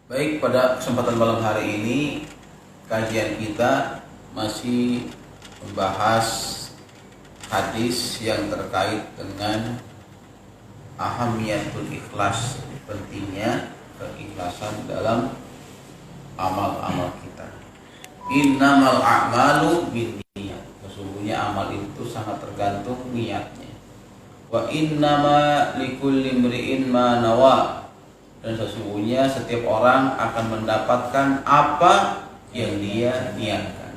Baik, pada kesempatan malam hari ini kajian kita masih membahas hadis yang terkait dengan ahamiyatul ikhlas, pentingnya keikhlasan dalam amal-amal kita. Innamal a'malu binniyat. Sesungguhnya amal itu sangat tergantung niatnya. Wa innama likulli imri'in ma nawa. Dan sesungguhnya setiap orang akan mendapatkan apa yang dia niatkan.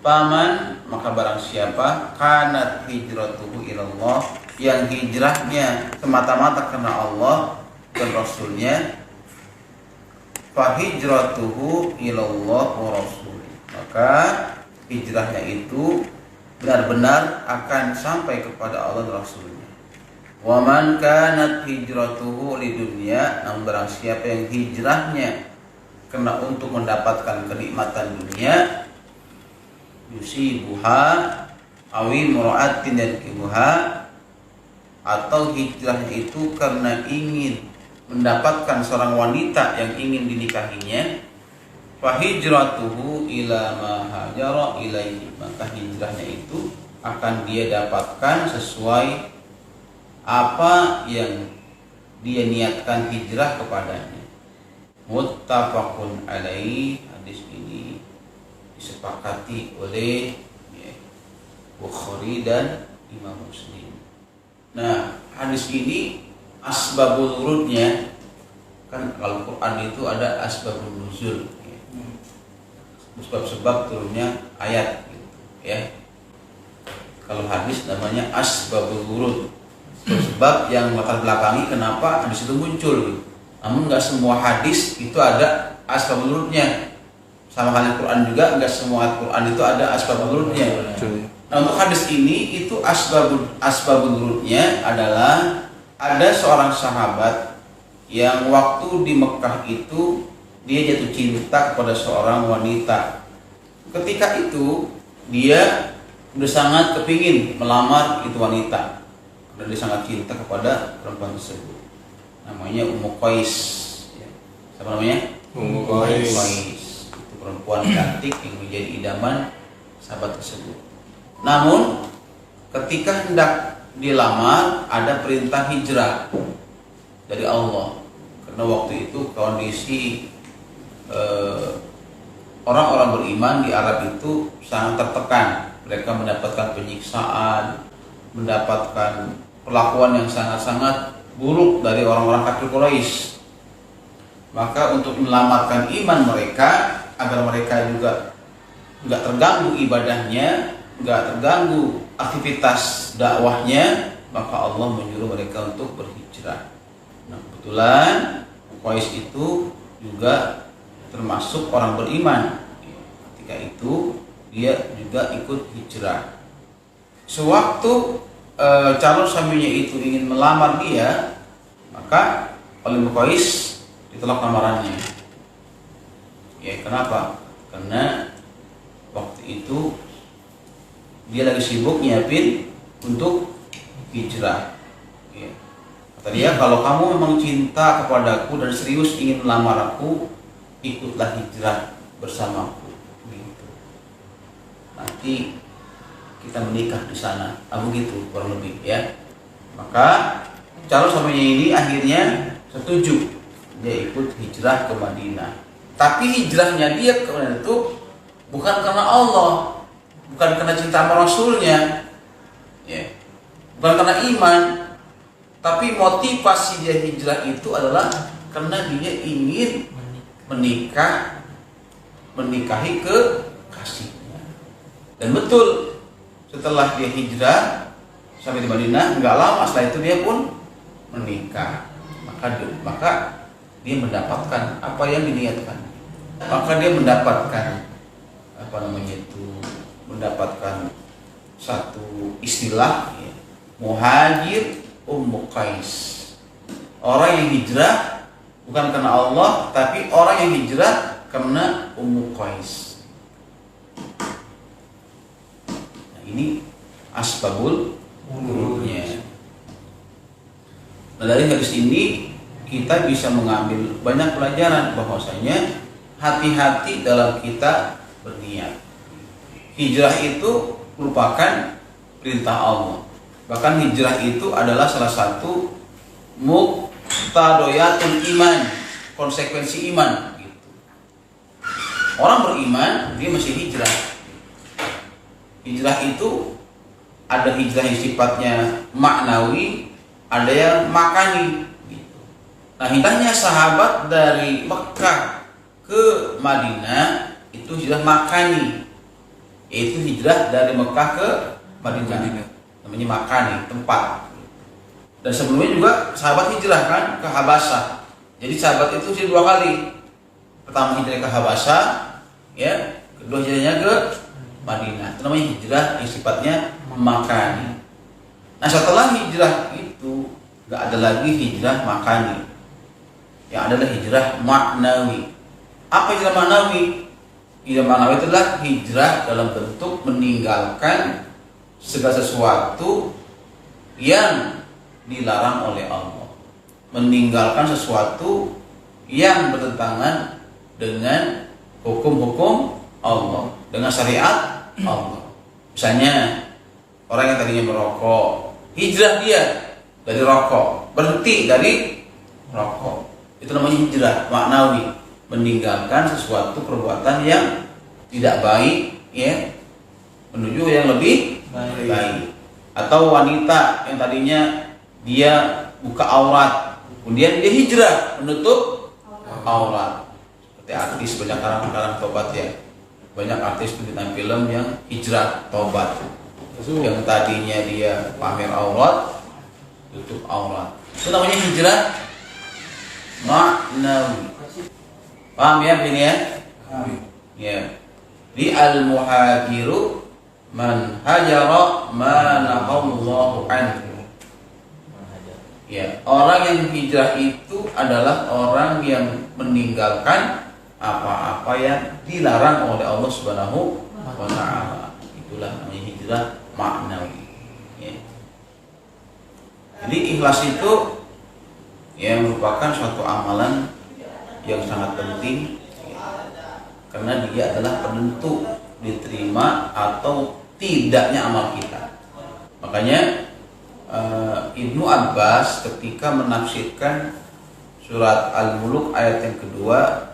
Paman, maka barang siapa kanat hijratuhu ilallah, yang hijrahnya semata-mata karena Allah dan Rasulnya, fa hijratuhu ilallah wa rasulih, maka hijrahnya itu benar-benar akan sampai kepada Allah dan Rasulnya. Wa man kanat hijratuhu lidunya, namun barang siapa yang hijrahnya karena untuk mendapatkan kenikmatan dunia, yusibuha awi mura'atin dan kibuha, atau hijrahnya itu karena ingin mendapatkan seorang wanita yang ingin dinikahinya, fa hijratuhu ila ma hajara ilaihi, maka hijrahnya itu akan dia dapatkan sesuai apa yang dia niatkan hijrah kepadanya. Muttafaqun alaih, hadis ini disepakati oleh Bukhari dan Imam Muslim. Nah, hadis ini asbabul wurudnya, kan kalau Quran itu ada asbabun nuzul, sebab-sebab turunnya ayat gitu, ya. Kalau hadis namanya asbabul wurud, sebab yang latar belakangi kenapa hadis itu muncul. Namun nggak semua hadis itu ada asbabul wurudnya. Sama halnya Quran juga, nggak semua Quran itu ada asbabul wurudnya. Nah, untuk hadis ini itu asbabul wurudnya adalah ada seorang sahabat yang waktu di Mekah itu dia jatuh cinta kepada seorang wanita. Ketika itu dia udah sangat kepingin melamar itu wanita, dan dia sangat cinta kepada perempuan tersebut. Namanya Ummu Qais. Siapa namanya? Ummu Qais. Itu perempuan cantik yang menjadi idaman sahabat tersebut. Namun ketika hendak dilamar ada perintah hijrah dari Allah, karena waktu itu kondisi orang-orang beriman di Arab itu sangat tertekan. Mereka mendapatkan penyiksaan, mendapatkan perlakuan yang sangat-sangat buruk dari orang-orang kafir Quraisy. Maka untuk menyelamatkan iman mereka, agar mereka juga nggak terganggu ibadahnya, nggak terganggu aktivitas dakwahnya, maka Allah menyuruh mereka untuk berhijrah. Nah, kebetulan Quraisy itu juga termasuk orang beriman. Ketika itu dia juga ikut hijrah. Sewaktu calon suaminya itu ingin melamar dia, maka oleh Qais ditolak lamarannya. Ya, kenapa? Karena waktu itu dia lagi sibuk nyiapin untuk hijrah. Ya. Kata dia, kalau kamu memang cinta kepadaku dan serius ingin melamar aku, ikutlah hijrah bersamaku. Gitu. Nanti kita menikah di sana, begitu kurang lebih, ya. Maka calon suaminya ini akhirnya setuju, dia ikut hijrah ke Madinah. Tapi hijrahnya dia ke Madinah itu bukan karena Allah, bukan karena cinta sama Rasulnya, ya, bukan karena iman, tapi motivasi dia hijrah itu adalah karena dia ingin menikahi kekasihnya. Dan betul, setelah dia hijrah sampai di Madinah, nggak lama setelah itu dia pun menikah. Maka dia mendapatkan apa yang diniatkan. Maka dia mendapatkan mendapatkan satu istilah, ya, muhajir Ummu Qais. Orang yang hijrah bukan karena Allah, tapi orang yang hijrah karena Ummu Qais. Ini asbabul wurudnya. Nah, dari hadis ini kita bisa mengambil banyak pelajaran bahwasanya hati-hati dalam kita berniat. Hijrah itu merupakan perintah Allah. Bahkan hijrah itu adalah salah satu muqtadayatul iman, konsekuensi iman gitu. Orang beriman dia mesti hijrah. Hijrah itu ada hijrah yang sifatnya maknawi, ada yang makani gitu. Nah, hijrahnya sahabat dari Mekah ke Madinah itu hijrah makani, yaitu hijrah dari Mekah ke Madinah. Namanya makani, tempat. Dan sebelumnya juga sahabat hijrah kan ke Habasyah. Jadi sahabat itu hijrah 2 kali. Pertama hijrah ke Habasyah, ya, kedua hijrahnya ke Madinah. Itu namanya hijrah yang sifatnya makani. Nah, setelah hijrah itu nggak ada lagi hijrah makani. Yang adalah hijrah maknawi. Apa hijrah maknawi? Hijrah maknawi adalah hijrah dalam bentuk meninggalkan segala sesuatu yang dilarang oleh Allah, meninggalkan sesuatu yang bertentangan dengan hukum-hukum Allah, dengan syariat Allah. Misalnya orang yang tadinya merokok, hijrah dia dari rokok, berhenti dari rokok. Itu namanya hijrah maknawi, meninggalkan sesuatu perbuatan yang tidak baik, ya, menuju yang lebih baik. Atau wanita yang tadinya dia buka aurat, kemudian dia hijrah menutup aurat. Seperti artis, banyak karang tobat ya. Banyak artis bintang film yang hijrah tobat. Yang tadinya dia pamer aurat, tutup aurat. Itu namanya hijrah maknawi. Paham ya ini ya? Ya. Di al-muhajiru man hajara ma nahallahu anhu. Ya, orang yang hijrah itu adalah orang yang meninggalkan apa-apa yang dilarang oleh Allah Subhanahu wa taala. Itulah namanya hijrah maknawi. Ya. Jadi ikhlas itu ya merupakan suatu amalan yang sangat penting ya, karena dia adalah penentu diterima atau tidaknya amal kita. Makanya Ibnu Abbas ketika menafsirkan surat Al-Mulk ayat yang kedua,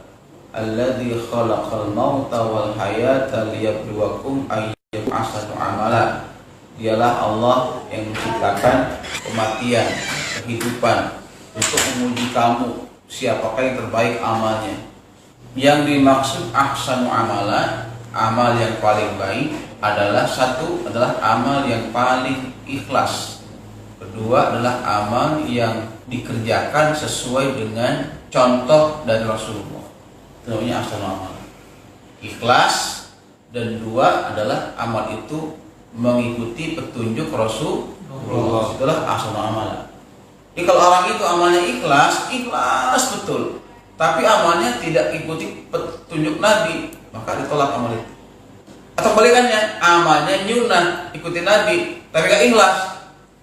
alladzi khalaqal mauta wal hayata liyabluwakum ayyukum ahsanu amala. Dialah Allah yang menciptakan kematian, kehidupan untuk menguji kamu siapakah yang terbaik amalnya. Yang dimaksud ahsanu amala, amal yang paling baik adalah satu adalah amal yang paling ikhlas. Kedua adalah amal yang dikerjakan sesuai dengan contoh dari Rasulullah. Itu namanya ahsanul amal. Ikhlas, dan dua adalah amal itu mengikuti petunjuk Rasulullah. Itulah ahsanul amal. Jadi kalau orang itu amalnya ikhlas betul, tapi amalnya tidak ikuti petunjuk Nabi, maka ditolak amal itu. Atau kebalikannya, amalnya nyunah ikuti Nabi, tapi gak ikhlas,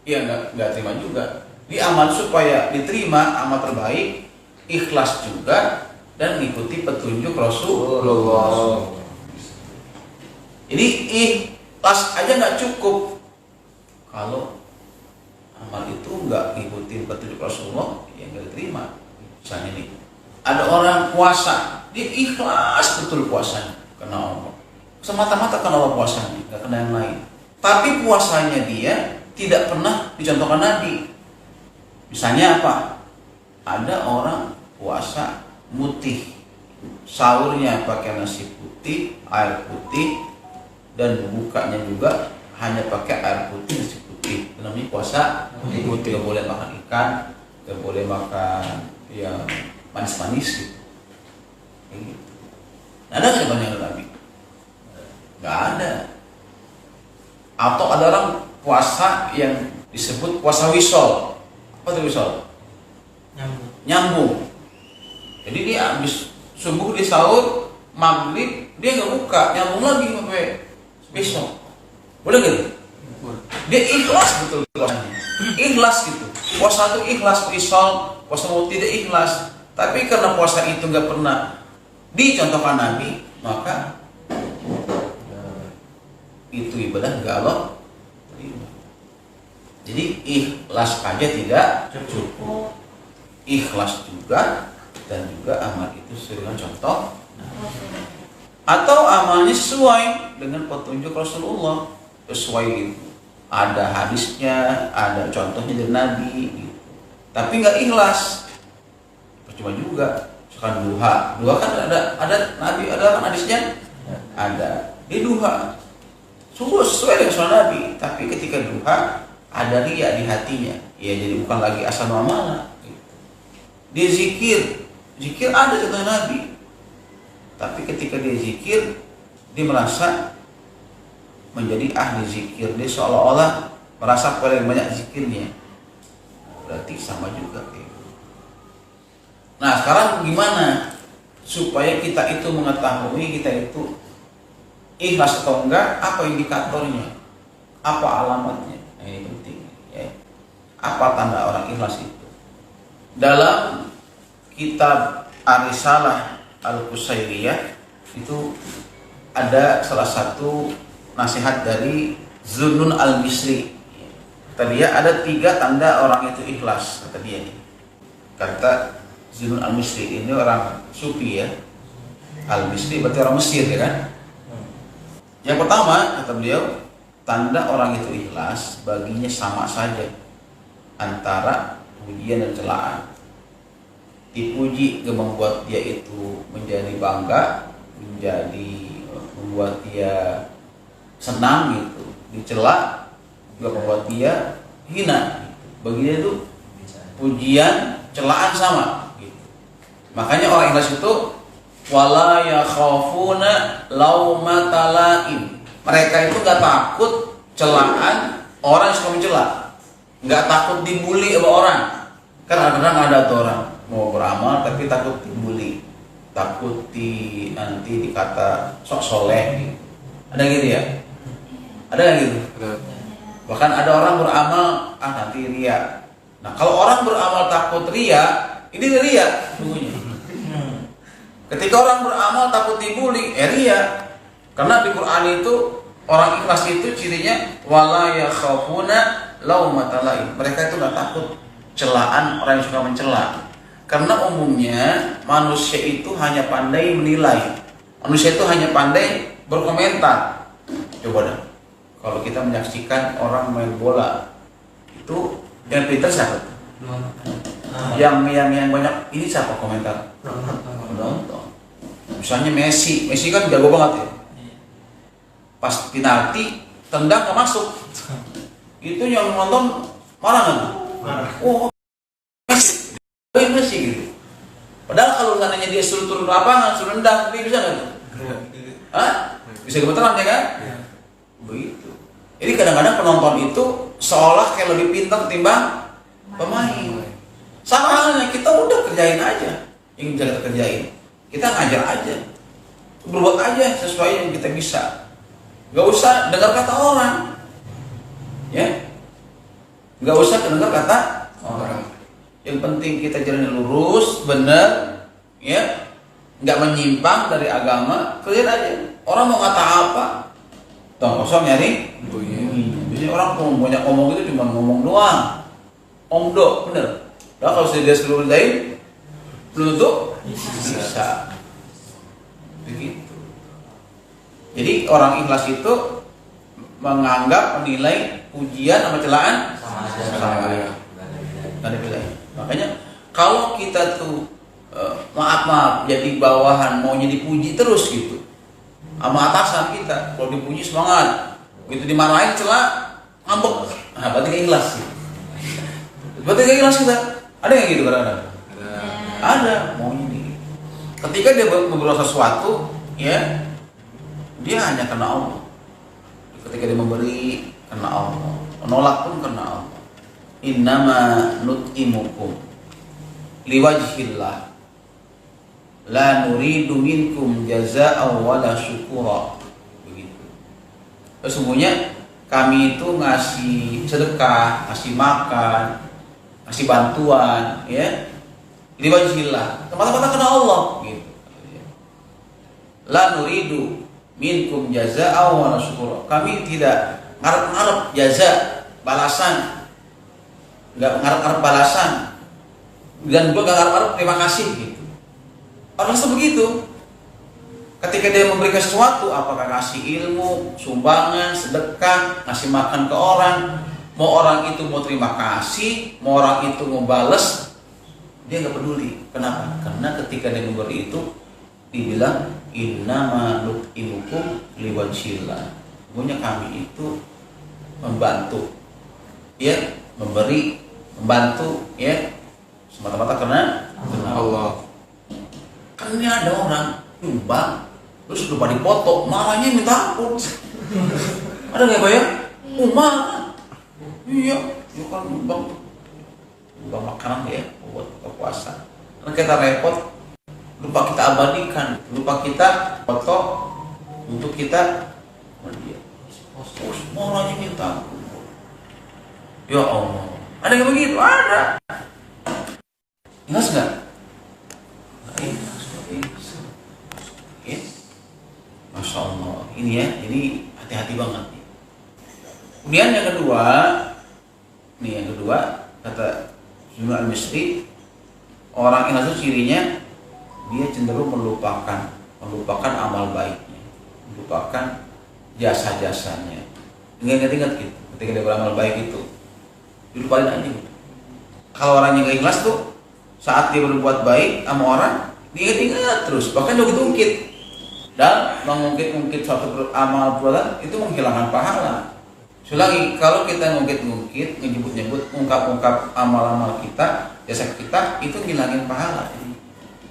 ya nggak terima juga. Di amal supaya diterima amal terbaik, ikhlas juga dan mengikuti petunjuk Rasulullah. Jadi ikhlas aja nggak cukup kalau amal itu nggak ngikutin petunjuk Rasulullah, ya nggak diterima. Misalnya nih, ada orang puasa, dia ikhlas betul puasanya karena Allah, semata-mata karena Allah puasanya, nggak kena yang lain. Tapi puasanya dia tidak pernah dicontohkan Nabi. Misalnya apa? Ada orang puasa mutih, sahurnya pakai nasi putih, air putih, dan bukanya juga hanya pakai air putih, nasi putih. Itu namanya puasa putih. Gak boleh makan ikan, gak boleh makan yang manis-manis gitu. Ada nggak banyak Nabi? Nggak ada. Atau ada orang puasa yang disebut puasa wisol. Apa itu wisol? Nyambung. Jadi dia habis subuh di sahur, maghrib dia nggak buka, nyambung lagi sampai besok. Boleh gitu? Dia ikhlas betul puasanya. Ikhlas gitu. Puasa itu ikhlas, wisol puasa mau tidak ikhlas. Tapi karena puasa itu nggak pernah dicontohkan Nabi, maka itu ibadah nggak Allah terima. Jadi ikhlas aja tidak cukup, ikhlas juga dan juga amal itu sesuai dengan contoh atau amalnya sesuai dengan petunjuk Rasulullah, sesuai itu ada hadisnya, ada contohnya dari Nabi gitu. Tapi nggak ikhlas, percuma juga. Misalkan duha kan ada Nabi, ada kan hadisnya, ada di duha sesuai dengan sunnah Nabi. Tapi ketika duha ada riya di hatinya, ya jadi bukan lagi asal muamalah gitu. Dia zikir ada contoh Nabi, tapi ketika dia zikir dia merasa menjadi ahli zikir, dia seolah-olah merasa paling banyak zikirnya, berarti sama juga kayak gitu. Nah sekarang gimana supaya kita itu mengetahui kita itu ikhlas atau enggak? Apa indikatornya? Apa alamatnya? Nah, ini penting ya. Apa tanda orang ikhlas itu? Dalam kitab Ar-Risalah Al-Qusairiyah itu ada salah satu nasihat dari Zunnun Al-Misri. Kata dia ada 3 tanda orang itu ikhlas, kata dia nih. Kata Zunnun Al-Misri, ini orang Sufi ya. Al-Misri berarti orang Mesir ya kan. Yang pertama kata beliau, tanda orang itu ikhlas baginya sama saja antara pujian dan celaan. Dipuji membuat dia itu menjadi bangga, membuat dia senang gitu, dicela juga membuat dia hina. Bagi dia itu pujian, celaan sama gitu. Makanya orang ikhlas itu wala yakhafuna laumata laim. Mereka itu nggak takut celaan orang yang suka mencela, nggak takut dibully sama orang. Kan kadang-kadang ada tuh orang mau beramal tapi takut dibully, takut nanti dikata sok soleh gitu. Ada gitu ya? Ada yang gitu? Bahkan ada orang beramal nanti ria. Nah kalau orang beramal takut ria, ini ria sungguhnya. Ketika orang beramal takut dibully, ria. Karena di Quran itu orang ikhlas itu cirinya wala yakhafuna laumata laim. Mereka itu nggak takut celaan orang yang suka mencela. Karena umumnya manusia itu hanya pandai menilai. Manusia itu hanya pandai berkomentar. Coba dah, kalau kita menyaksikan orang main bola, itu yang pintar siapa? Yang banyak ini siapa komentar? Penonton. Misalnya Messi kan jago banget ya. Pas penalti tendang ke masuk, itu yang nonton marah nggak? Oh Messi gitu. Padahal kalau seandainya dia suruh turun lapangan, suruh nendang, dia bisa nggak tuh? Bisa gemeteran ya kan? Begitu. Jadi kadang-kadang penonton itu seolah kayak lebih pintar ketimbang pemain. Sama halnya kita udah kerjain aja yang bisa kita kerjain. Kita ngajar aja, berbuat aja sesuai yang kita bisa. Gak usah dengar kata orang, ya. Gak usah dengar kata orang. Yang penting kita jalan lurus, benar, ya. Gak menyimpang dari agama, kerjain aja. Orang mau kata apa, tong kosong nyari. Biasanya orang banyak ngomong itu cuma ngomong doang, omdo, bener. Nah kalau dia seluruh lain, belum tentu bisa. Begitu. Jadi orang ikhlas itu menganggap, menilai pujian sama celaan sama aja. Makanya kalau kita tuh maaf jadi bawahan maunya dipuji terus gitu, sama atasan kita kalau dipuji semangat, begitu dimarahin celah ngambek, nah berarti gak ikhlas gitu. Berarti gak ikhlas kita. Ada yang gitu kadang-kadang? Ada maunya nih. Ketika dia berbuat sesuatu, ya dia hanya karena Allah. Ketika dia memberi karena Allah, menolak pun karena Allah. Innama nut'imukum liwajhillah la nuridu minkum jazaa'an wala syukura. Begitu. Sesungguhnya kami itu ngasih sedekah, ngasih makan, ngasih bantuan, ya, liwajhillah, semata-mata karena Allah gitu. La nuridu minkum jazaa'a wa syukura. Kami tidak ngarep-ngarep jaza, balasan. Enggak ngarep-ngarep balasan. Dan gue gak ngarep-ngarep terima kasih gitu. Orang sebegitu. Ketika dia memberikan sesuatu, apakah ngasih ilmu, sumbangan, sedekah, ngasih makan ke orang, mau orang itu mau terima kasih, mau orang itu mau bales, dia nggak peduli. Kenapa? Karena ketika dia memberi itu, dibilang innama nut'imukum liwajhillah. Punya kami itu membantu, ya, memberi, membantu, ya, semata-mata karena Allah. Karena ada orang nyumbang terus lupa dipoto, marahnya minta ampun. Ada nggak bayar? Marah. Iya, ya kan nyumbang makanan ya buat puasa. Karena kita repot, lupa kita abadikan, lupa kita foto untuk kita dia. Marahnya minta ampun. Ya Allah, ada yang begitu? Ada. Jelas nggak? Masya Allah, ini ya, jadi hati-hati banget nih. Kemudian yang kedua, kata Ibnu Al-Misri, orang ikhlas itu cirinya dia cenderung melupakan amal baiknya, melupakan jasa-jasanya. Ingat gitu, ketika dia beramal baik itu, dilupain aja gitu. Kalau orang yang gak ikhlas tuh, saat dia berbuat baik sama orang, dia ingat terus, bahkan dia ungkit. Dan mengungkit-ungkit suatu amal perbuatan itu menghilangkan pahala. Selagi kalau kita ngungkit-ngungkit, nyebut-nyebut, ungkap-ungkap amal-amal kita, jasa kita, itu ngilangin pahala.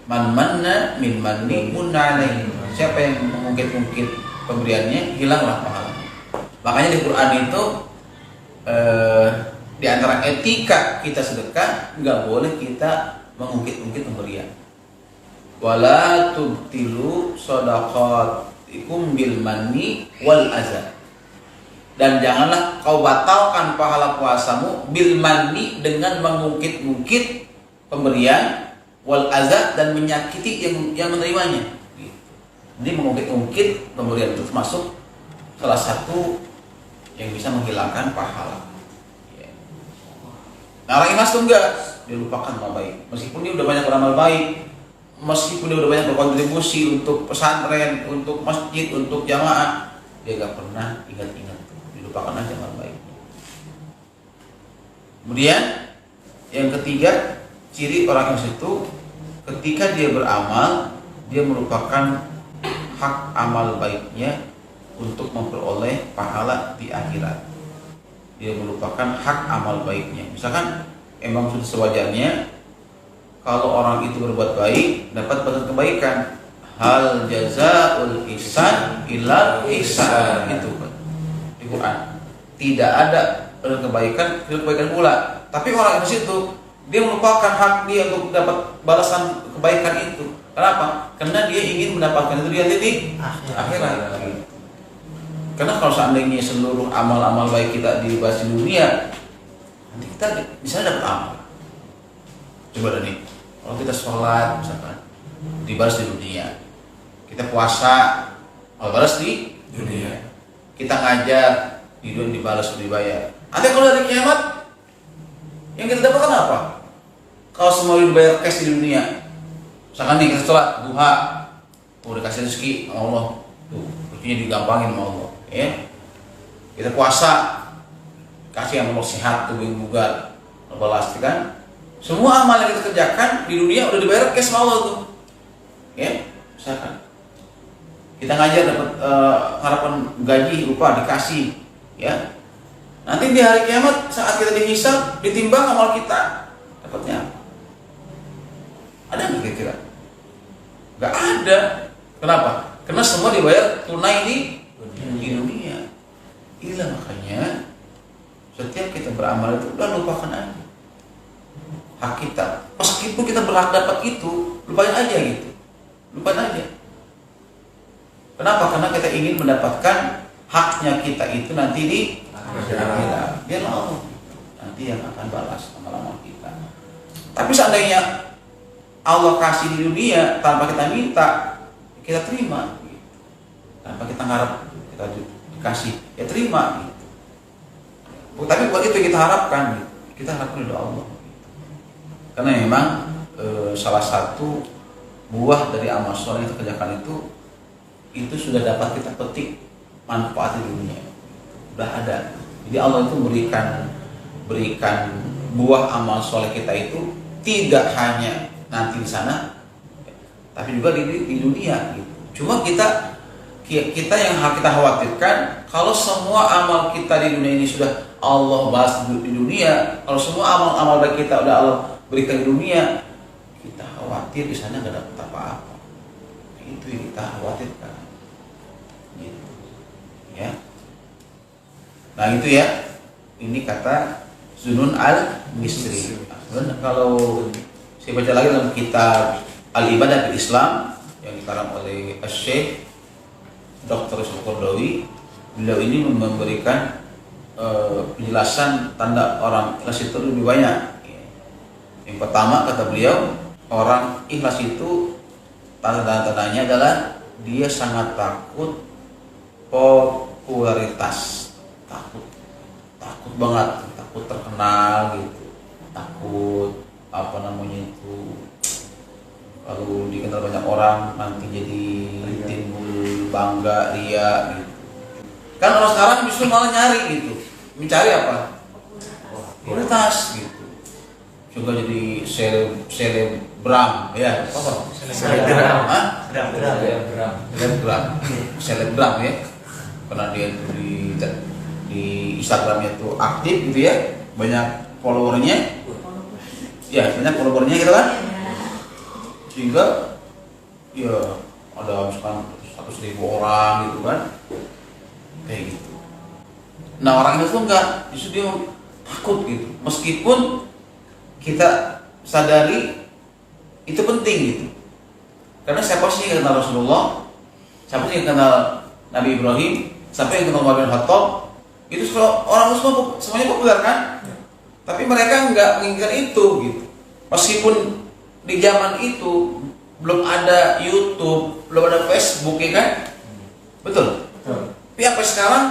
Man manna min manni munna alaihi. Siapa yang mengungkit-ungkit pemberiannya, hilanglah pahala. Makanya di Quran itu di antara etika kita sedekah, nggak boleh kita mengungkit-ungkit pemberian. Wala tubtilu shadaqatikum bil manni wal azab. Dan janganlah kau batalkan pahala puasamu bil manni, dengan mengungkit-ungkit pemberian, wal azab, dan menyakiti yang menerimanya. Jadi mengungkit-ungkit pemberian itu termasuk salah satu yang bisa menghilangkan pahala. Nah, orang ikhlas itu enggak, dia lupakan amal baik. Meskipun dia udah banyak beramal baik, meskipun dia udah banyak berkontribusi untuk pesantren, untuk masjid, untuk jamaah, dia gak pernah ingat-ingat, dilupakan aja amal baik. Kemudian yang ketiga, ciri orang yang itu ketika dia beramal, dia merupakan hak amal baiknya untuk memperoleh pahala di akhirat. Dia melupakan hak amal baiknya. Misalkan emang sudah sewajarnya kalau orang itu berbuat baik dapat balas kebaikan. Hal jazaul ihsan illa ihsan, itu di Quran. Tidak ada kebaikan pula. Tapi orang itu dia melupakan hak dia untuk dapat balasan kebaikan itu. Kenapa? Karena dia ingin mendapatkan itu di akhirat. Karena kalau seandainya seluruh amal-amal baik kita dibahas di dunia, nanti kita bisa dapat amal. Coba nih, kalau kita sholat misalkan dibalas di dunia, kita puasa dibalas di dunia, kita ngajar di dunia dibalas dibayar. Nanti kalau dari kiamat yang kita dapatkan apa? Kalau semua dibayar cash di dunia, misalkan nih kita sholat duha, udah kasih rezeki sama Allah, tuh rezekinya digampangin sama Allah, ya. Kita puasa, kasih yang Allah sehat, tubuh yang bugar, balas kan? Semua amal yang kita kerjakan di dunia udah dibayar cash sama Allah tuh, ya. Misalkan kita ngajar dapat harapan gaji upah dikasih, ya. Nanti di hari kiamat saat kita dihisab, ditimbang amal kita, dapatnya apa? Ada nggak kira-kira? Nggak ada. Kenapa? Karena semua dibayar tunai di dunia. Inilah makanya setiap kita beramal itu udah lupakan aja hak kita. Meskipun kita berhak dapat itu, lupain aja gitu. Lupain aja. Kenapa? Karena kita ingin mendapatkan haknya kita itu nanti di akhirat. Biar Allah nanti yang akan balas amal-amal kita. Tapi seandainya Allah kasih di dunia tanpa kita minta, kita terima gitu. Tanpa kita ngarep kita dikasih, ya terima gitu. Tapi buat itu kita harapkan gitu. Kita harapkan dari Allah gitu. Karena memang salah satu buah dari amal soleh yang kita kerjakan itu sudah dapat kita petik manfaat di dunia, udah ada. Jadi Allah itu berikan buah amal soleh kita itu tidak hanya nanti di sana, tapi juga di dunia gitu. Cuma kita yang kita khawatirkan, kalau semua amal kita di dunia ini sudah Allah bahas di dunia, kalau semua amal-amal dari kita udah Allah berikan di dunia, kita khawatir di sana gak dapat apa-apa. Itu yang kita khawatirkan gitu. Ya. Nah itu ya, ini kata Zunun al-Misri. Kalau saya baca lagi dalam kitab Al-Ibadah fil Islam yang dikarang oleh Syekh Dr. Yusuf Qaradawi, beliau ini memberikan penjelasan tanda orang ikhlas itu lebih banyak. Yang pertama kata beliau, orang ikhlas itu tanda-tandanya adalah dia sangat takut popularitas, takut banget, takut terkenal gitu, takut kalau dikenal banyak orang nanti jadi timbul bangga, ria gitu. Kan orang sekarang justru malah nyari gitu, mencari apa? Popularitas gitu. Juga jadi selebgram ya, apa? Selebgram ya. Karena dia itu di Instagramnya itu aktif gitu ya, banyak followernya. Ya, banyak followernya gitu kan. Sehingga ya ada misalkan 100.000 orang gitu kan, kayak gitu. Nah orang itu enggak, justru dia takut gitu, meskipun kita sadari itu penting gitu. Karena siapa sih yang kenal Rasulullah, siapa sih yang kenal Nabi Ibrahim, siapa yang kenal Umar bin Khattab, itu orang Muslim semuanya populer kan. Tapi mereka enggak menginginkan itu gitu. Meskipun di zaman itu belum ada YouTube, belum ada Facebook ya kan? Betul. Tapi apa sekarang?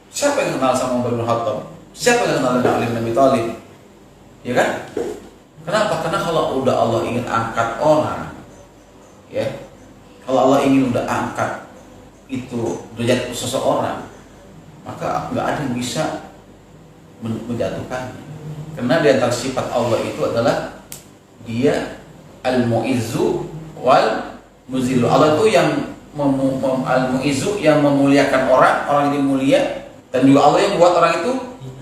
Siapa yang kenal sama Umar bin Khattab? Siapa yang kenal dengan Ali bin Abi Thalib? Ya kan? Kenapa? Karena kalau udah Allah ingin angkat orang, ya, kalau Allah ingin udah angkat itu derajat seseorang, maka nggak ada yang bisa menjatuhkan. Karena di antara sifat Allah itu adalah dia al-mu'izzu wal muzillu. Allah itu yang al-mu'izzu, yang memuliakan orang ini mulia, dan juga Allah yang buat orang itu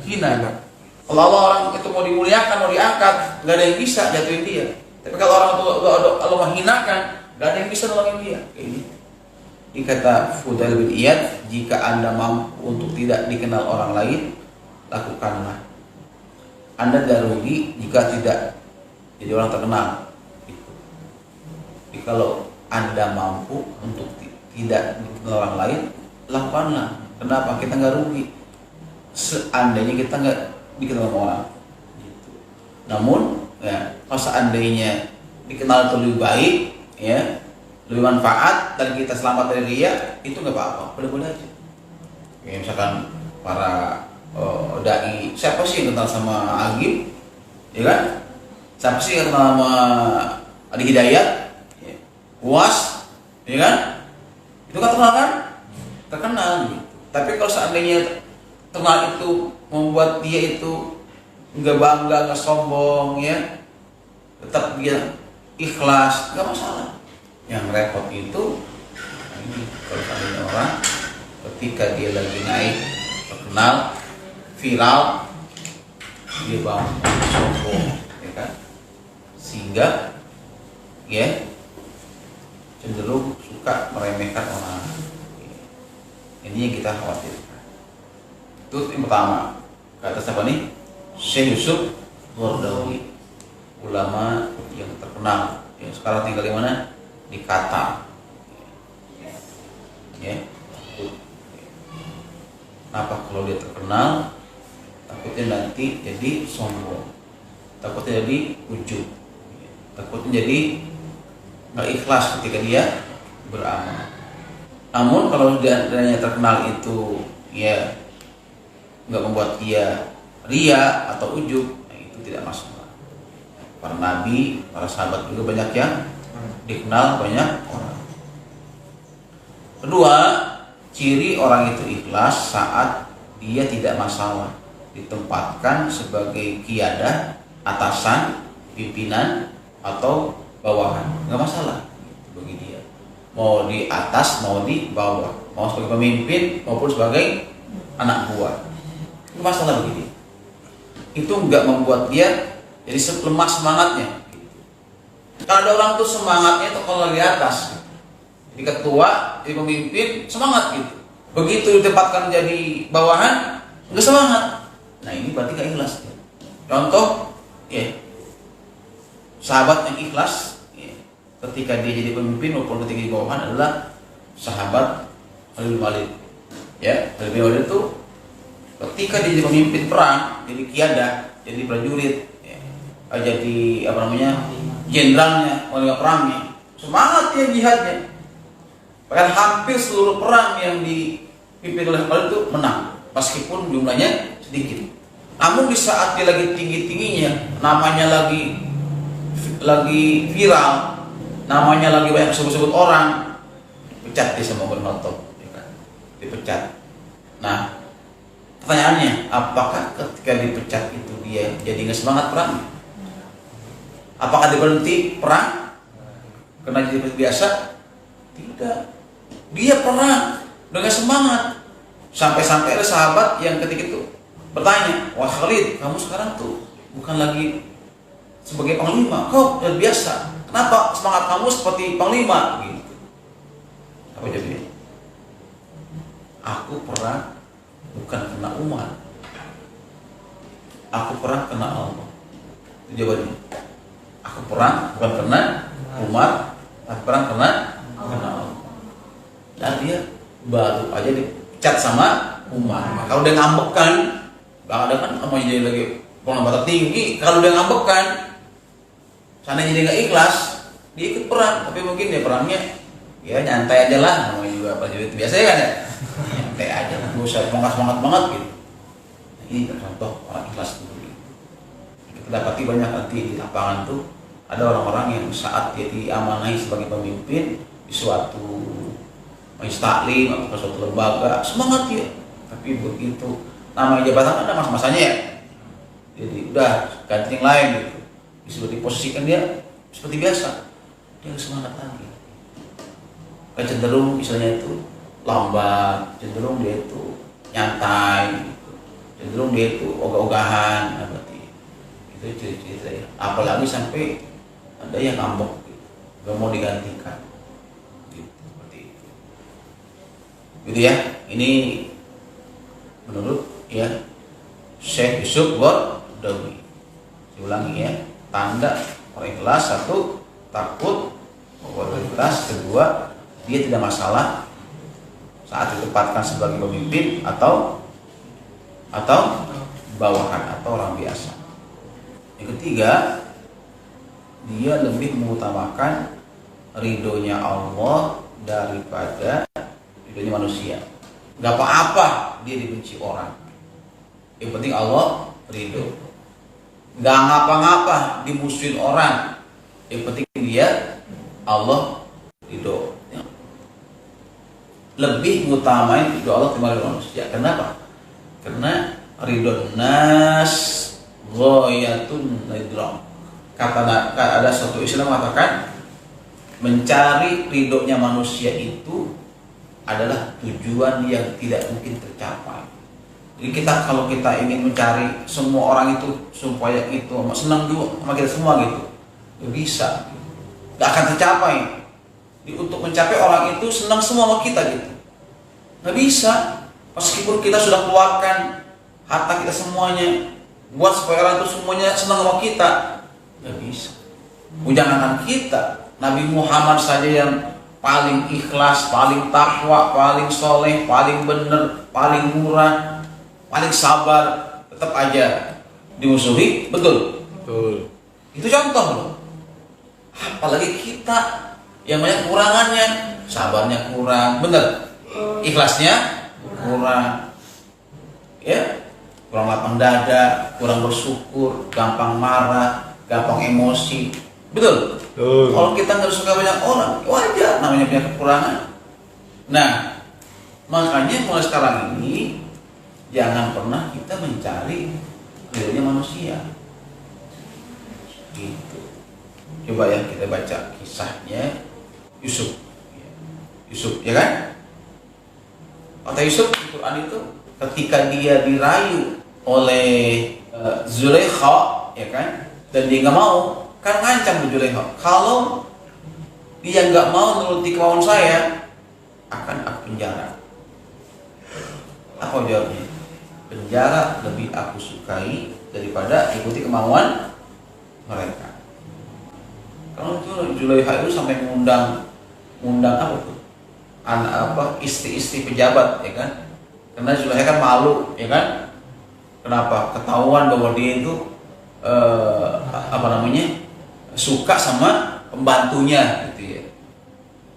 hina. Kalau orang itu mau dimuliakan, mau diangkat, nggak ada yang bisa jatuhin dia. Tapi kalau orang itu Allah menghinakan, nggak ada yang bisa nolongin dia. Kayak gitu. Ini kata Fudail bin Iyad, jika Anda mampu untuk tidak dikenal orang lain, lakukanlah. Anda tidak rugi jika tidak jadi orang terkenal. Jadi kalau Anda mampu untuk tidak dikenal orang lain, lakukanlah. Kenapa? Kita nggak rugi. Seandainya kita nggak dikenal orang. Gitu. Namun, ya, kalau seandainya dikenal itu lebih baik, ya, lebih manfaat dan kita selamat dari ria, itu nggak apa-apa, boleh-boleh aja. Ya, misalkan para dai, siapa sih yang kenal sama Agim, ya kan? Siapa sih yang kenal sama Adi Hidayat, ya. UAS, ya kan? Itu kan terkenal kan? Terkenal gitu. Tapi kalau seandainya terkenal itu membuat dia itu nggak bangga, nggak sombong, ya, tetap dia ikhlas, nggak masalah. Yang repot itu ini kalau seandainya orang ketika dia lagi naik terkenal, viral, dia bangga, sombong, ya kan? Sehingga ya cenderung suka meremehkan orang. Ini yang kita khawatirkan. Itu yang pertama. Kata siapa nih? Syekh Yusuf Qaradawi, ulama yang terkenal, yang sekarang tinggal di mana? Di Qatar. Ya. Kenapa? Kalau dia terkenal, takutnya nanti jadi sombong, takutnya jadi ujub. takutnya jadi nggak ikhlas ketika dia beramal. Namun kalau diantaranya terkenal itu ya nggak membuat dia ria atau ujub, nah itu tidak masalah. Para nabi, para sahabat juga banyak yang dikenal banyak orang. Kedua, ciri orang itu ikhlas saat dia tidak masalah ditempatkan sebagai qiyadah, atasan, pimpinan atau bawahan, nggak masalah bagi dia. Mau di atas, mau di bawah, mau sebagai pemimpin maupun sebagai anak buah, nggak masalah bagi dia. Itu nggak membuat dia jadi lemah semangatnya. Kalau ada orang tuh semangatnya itu kalau di atas, jadi ketua, jadi pemimpin, semangat gitu. Begitu ditempatkan jadi bawahan, nggak semangat. Nah ini berarti nggak ikhlas. Contoh, ya, sahabat yang ikhlas, ya, ketika dia jadi pemimpin maupun ketika di bawahan adalah sahabat Khalid bin Walid. Ya, Khalid bin Walid itu ketika dia jadi pemimpin perang, jadi qiyadah, jadi prajurit, ya, jadi apa namanya, jenderalnya, panglima perangnya, semangat dia jihadnya. Bahkan hampir seluruh perang yang dipimpin oleh Khalid itu menang, meskipun jumlahnya sedikit. Namun di saat dia lagi tinggi-tingginya, namanya lagi viral, namanya lagi banyak sebut-sebut orang, dipecat dia sama Umar bin Khattab, ya kan? Dipecat. Nah, pertanyaannya, apakah ketika dipecat itu dia jadi nggak semangat perang? Apakah dia berhenti perang karena jadi biasa? Tidak. Dia perang dengan semangat. Sampai-sampai ada sahabat yang ketika itu bertanya, wah Khalid, kamu sekarang tuh bukan lagi sebagai panglima, kau udah biasa. Kenapa semangat kamu seperti panglima? Gitu. Apa jawabnya? Aku perang bukan karena Umar. Aku perang karena Allah. Itu jawabannya. Aku perang bukan karena Umar, aku perang karena Allah. Dan dia baru aja dipecat sama Umar. Kalau dia ngambekkan, ada kan mau jadi lagi penglambatan tinggi. Kalau dia ngambekkan, sana jadi nggak ikhlas, dia ikut perang. Tapi mungkin dia perangnya ya nyantai aja lah. Namanya juga prajurit biasa ya kan ya. Nyantai aja, nggak usah semangat banget gitu. Nah, ini contoh orang ikhlas dulu. Kita dapati banyak nanti di lapangan tuh ada orang-orang yang saat dia diamanahi sebagai pemimpin di suatu majelis taklim atau suatu lembaga, semangat dia. Tapi begitu namanya jabatan ada masa-masanya ya, jadi udah ganti yang lain gitu, disuruh diposisikan dia seperti biasa, dia semangat lagi. Kan cenderung misalnya itu lambat, cenderung dia itu nyantai, cenderung dia itu ogah-ogahan. Nah, berarti itu ciri-ciri saya. Apalagi sampai ada yang ngambek, gitu, gak mau digantikan, gitu, seperti itu. Gitu ya. Ini menurut ya Syekh Yusuf Qaradawi. Saya ulangi ya, tanda orang ikhlas: satu, takut, ikhlas; kedua, dia tidak masalah saat ditempatkan sebagai pemimpin atau bawahan atau orang biasa. Yang ketiga, dia lebih mengutamakan ridhonya Allah daripada ridhonya manusia. Gak apa-apa dia dibenci orang, yang penting Allah ridho. Gak ngapa-ngapa dimusuhin orang, yang penting dia Allah ridho. Lebih mengutamain ridho Allah daripada manusia. Kenapa? Karena ridho nas ghayatun lidrak. Ada satu istilah mengatakan mencari ridhonya manusia itu adalah tujuan yang tidak mungkin tercapai. Jadi kalau kita ingin mencari semua orang itu supaya itu senang juga sama kita semua gitu, nggak bisa, nggak akan tercapai. Jadi untuk mencapai orang itu senang semua sama kita gitu, nggak bisa. Meskipun kita sudah keluarkan harta kita semuanya buat supaya orang itu semuanya senang sama kita, nggak bisa. Jangankan kita, Nabi Muhammad saja yang paling ikhlas, paling takwa, paling soleh, paling benar, paling murah, paling sabar, tetap aja dimusuhi. Betul? Betul. Itu contoh loh. apalagi kita yang banyak kekurangannya, sabarnya kurang, bener, ikhlasnya kurang, ya, kurang lapang dada, kurang bersyukur, gampang marah, gampang emosi, betul. Kalau kita nggak suka banyak orang, wajar, namanya punya kekurangan. Nah, makanya mulai sekarang ini jangan pernah kita mencari ridhonya manusia. Gitu. Coba ya kita baca kisahnya Yusuf. Yusuf, ya kan? Kata Yusuf di Quran itu ketika dia dirayu oleh Zulaikha, ya kan? Dan dia nggak mau, kan ngancam Zulaikha, kalau dia nggak mau menuruti kemauan saya, akan aku penjara. Apa jawabnya? Penjara lebih aku sukai daripada ikuti kemauan mereka. Kalau itu Zulaikha itu sampai mengundang apa tuh? Istri-istri pejabat, ya kan? Karena Zulaikha kan malu, ya kan? Kenapa? Ketahuan bahwa dia itu suka sama pembantunya, gitu ya.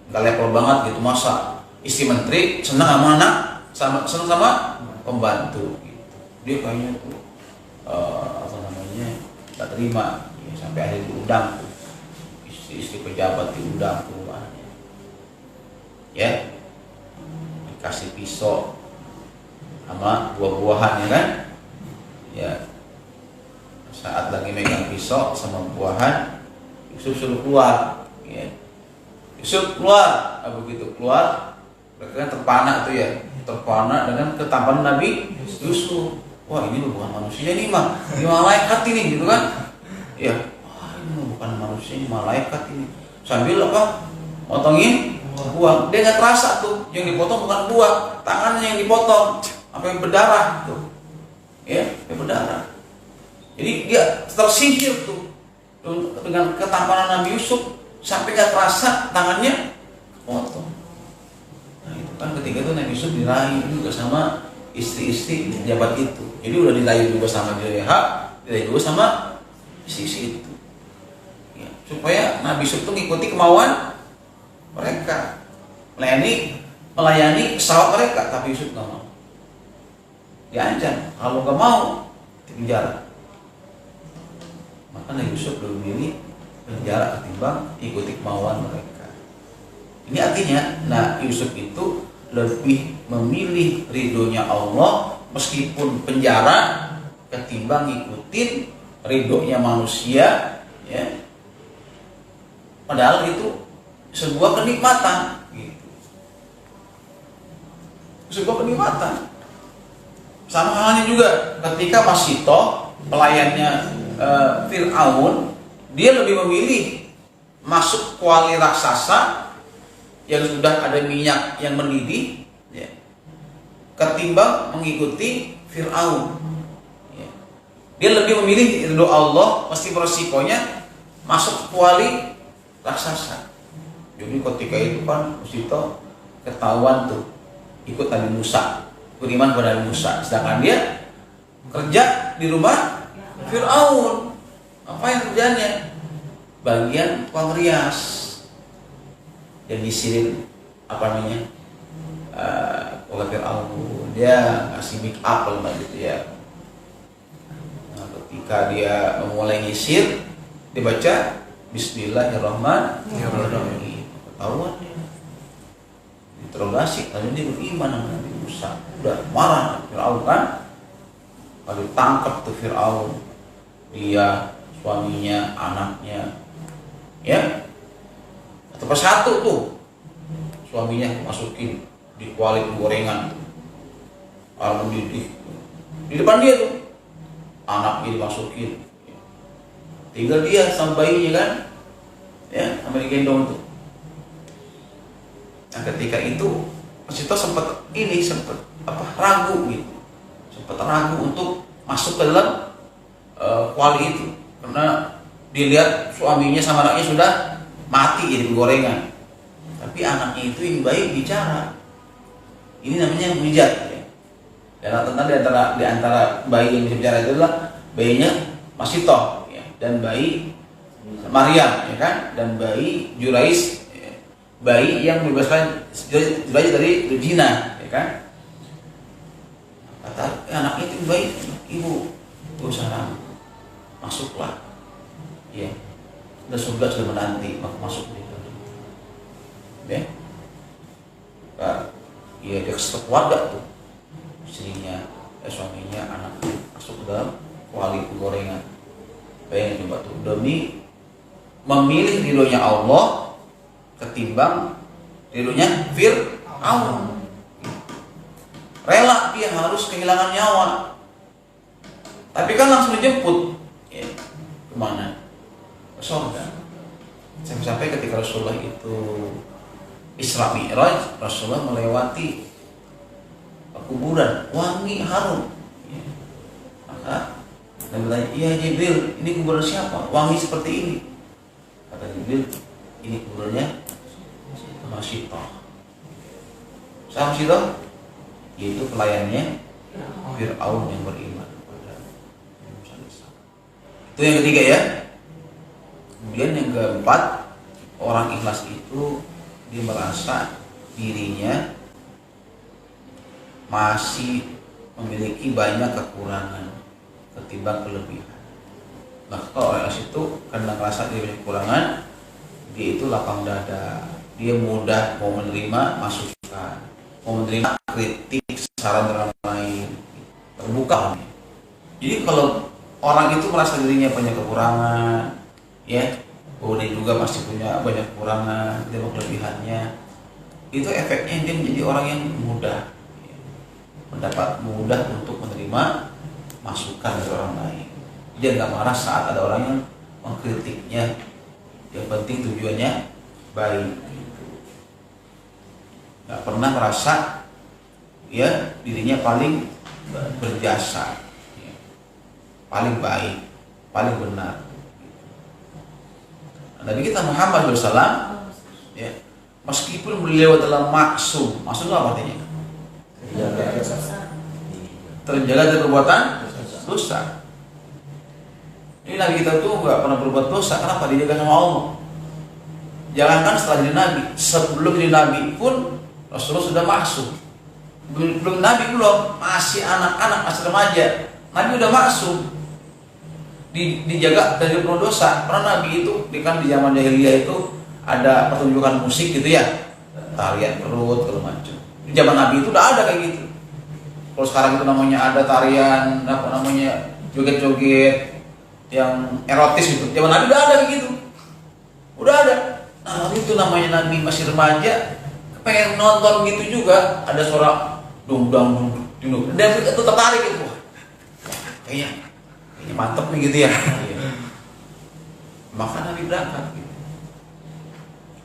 Nggak level banget gitu, masa istri menteri senang sama anak, senang sama pembantu, gitu. Dia kayaknya tuh nggak terima, ya, sampai akhirnya diundang tuh. Istri pejabat diundang ke rumahnya, ya, dikasih pisau sama buah-buahan, ya kan, ya. Saat lagi megang pisau sama buahan, Yusuf suruh keluar, ya. Yusuf keluar, begitu keluar, mereka kan terpana tuh ya, terpana dengan ketampanan Nabi Yusuf. Wah, ini bukan manusia nih mah, ini malaikat ini, gitu kan, ya. Ini bukan manusia, ini malaikat ini. Sambil apa? Potongin buah. Dia nggak terasa tuh, yang dipotong bukan buah, tangannya yang dipotong, apa yang berdarah tuh, ya, yang berdarah. Jadi dia tersihir tuh dengan ketampanan Nabi Yusuf sampai nggak terasa tangannya potong. Nah itu kan ketika itu Nabi Yusuf dirayu juga sama istri-istri pejabat itu. Jadi udah dirayu juga sama Zulaikha, dirayu juga sama istri itu. Supaya Nabi Yusuf itu ngikuti kemauan mereka, melayani pesawat mereka, tapi Yusuf nggak mau. Diancam, kalau nggak mau dipenjara. Maka Nabi Yusuf lebih memilih penjara ketimbang ikuti kemauan mereka. Ini artinya, Yusuf itu lebih memilih ridhonya Allah meskipun penjara ketimbang ngikutin ridhonya manusia, ya. Padahal itu sebuah kenikmatan, gitu. Sebuah kenikmatan. Sama halnya juga ketika Masito, pelayannya Fir'aun, dia lebih memilih masuk kuali raksasa yang sudah ada minyak yang mendidih, ya, ketimbang mengikuti Fir'aun, ya. Dia lebih memilih ridho Allah meskipun resikonya masuk kuali raksasa. Jadi ketika itu kan Masito ketahuan tuh ikut Nabi Musa, beriman pada Nabi Musa, sedangkan dia kerja di rumah Fir'aun. Apa yang kerjanya? Bagian uang rias yang disirin oleh Fir'aun. Dia ngasih make up gitu ya. Nah, ketika dia memulai ngisir, dibaca Bismillahirrahmanirrahim. Ketahuan dia, interogasi, lalu dia beriman sama Nabi Musa. Udah marah Fir'aun kan, lalu tangkap tuh Fir'aun, dia, suaminya, anaknya, ya. Atau satu tuh suaminya masukin di kuali penggorengan, lalu mendidih di depan dia tuh, anaknya dimasukin, tinggal dia sama bayinya kan, ya, sampai digendong tuh. Nah ketika itu Masito sempat ragu gitu, sempat ragu untuk masuk ke dalam kuali itu, karena dilihat suaminya sama anaknya sudah mati jadi penggorengan, tapi anaknya itu yang baik bicara. Ini namanya mujizat, ya. Dan tentang di antara bayi yang bisa bicara itu adalah bayinya Masito, ya, dan bayi Maryam, ya kan, dan bayi Jurais, bayi yang membebaskan Jurais dari zina, ya kan. Kata anak itu baik, ibu, usaha masuklah, ya, dan surga sudah menanti, maka masuk di dalam, ya, ya dia sekeluarga tuh, istrinya, suaminya, anaknya masuk ke dalam kuali gorengan. Bayangin coba tuh, demi memilih ridhonya Allah ketimbang ridhonya Fir'aun. Rela dia harus kehilangan nyawa, tapi kan langsung dijemput, ya, kemana? Ke surga. Sampai ketika Rasulullah itu Isra Mi'raj, Rasulullah melewati kuburan wangi harum, ya. Maka Nabi bertanya, iya Jibril, ini kuburan siapa? Wangi seperti ini. Kata Jibril, ini kuburannya Masyidah. Siapa Masyidah? Yaitu pelayannya Fir'aun yang beriman kepada Musa AS. Itu yang ketiga, ya. Kemudian yang keempat, orang ikhlas itu dia merasa dirinya masih memiliki banyak kekurangan ketimbang kelebihan. Maka kalau orang ikhlas itu karena merasa dia banyak kekurangan, dia itu lapang dada, dia mudah mau menerima masukan, mau menerima kritik, saran orang lain, terbuka. Jadi kalau orang itu merasa dirinya banyak kekurangan, ya, dia juga masih punya banyak kekurangan, dia mau kelebihannya, itu efeknya dia menjadi orang yang mudah, ya, mendapat mudah untuk menerima masukan dari orang lain. Dia nggak marah saat ada orang yang mengkritiknya, yang penting tujuannya baik. Nggak pernah merasa, ya, dirinya paling berjasa, ya, paling baik, paling benar. Nabi kita Muhammad SAW, ya, meskipun beliau adalah maksum, maksum itu apa artinya? Terjaga dari perbuatan dosa. Ini Nabi kita tuh nggak pernah berbuat dosa. Kenapa? Dijaga sama Allah. Jangankan setelah jadi Nabi, sebelum jadi Nabi pun Rasulullah sudah maksum. Belum Nabi, belum, masih anak-anak, masih remaja, Nabi udah maksum, dijaga dari penuh dosa. Karena Nabi itu di zaman jahiliyah itu ada pertunjukan musik gitu, ya, tarian perut segala macam. Di zaman Nabi itu udah ada kayak gitu. Kalau sekarang itu namanya ada tarian apa namanya, joget-joget yang erotis gitu. Zaman Nabi udah ada kayak gitu, udah ada. Nah, waktu itu namanya Nabi masih remaja, pengen nonton gitu juga, ada suara dungdang dungdang, dan itu tertarik gitu, kayaknya mantep nih gitu, ya. Maka Nabi berangkat gitu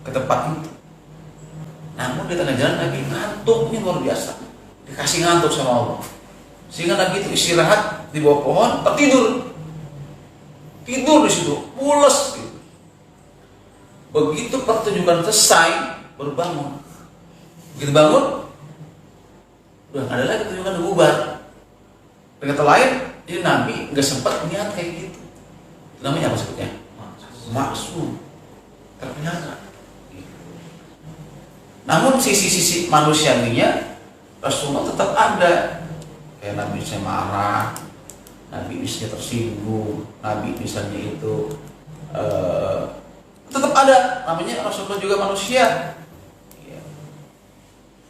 ke tempat itu. Namun di tengah jalan Nabi ngantuknya luar biasa, dikasih ngantuk sama Allah, sehingga Nabi itu istirahat di bawah pohon, tertidur, tidur di situ, pules gitu. Begitu pertunjukan selesai, baru bangun. Begitu bangun, udah nggak ada lagi pertunjukan, bubar. Dengan kata lain, ini Nabi nggak sempat niat kayak gitu. Itu namanya apa sebutnya? Maksum, ternyata. Namun sisi-sisi manusiawinya Rasulullah tetap ada. Kayak Nabi bisa marah, Nabi bisa tersinggung, Nabi misalnya itu tetap ada. Namanya Rasulullah juga manusia.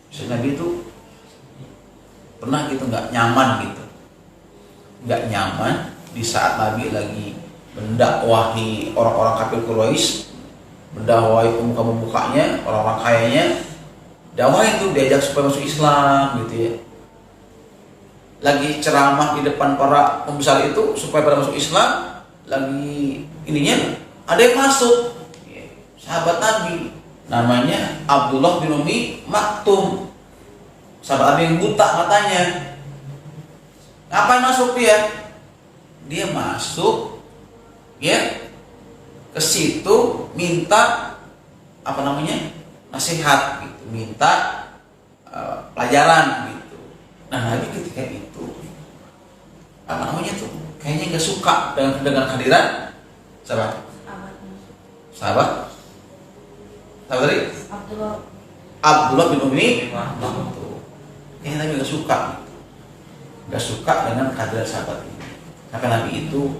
Misalnya Nabi itu pernah gitu nggak nyaman gitu, nggak nyaman di saat Nabi lagi mendakwahi orang-orang kafir Quraisy, mendakwahi pemuka-pemukanya, orang-orang kayanya, dakwahin tuh, diajak supaya masuk Islam gitu, ya. Lagi ceramah di depan para pembesar itu supaya pada masuk Islam, lagi ininya ada yang masuk, sahabat Nabi, namanya Abdullah bin Umi Maktum, sahabat Nabi yang buta matanya. Ngapain masuk dia? Dia masuk, ya, ke situ minta apa namanya, nasihat gitu, minta pelajaran gitu. Nah, Nabi ketika itu apa namanya tuh, kayaknya nggak suka dengan kehadiran sahabat Sahabat tadi? Abdullah. Abdullah bin Umi Maktum. Nabi gak suka dengan kehadiran sahabat ini. Maka Nabi itu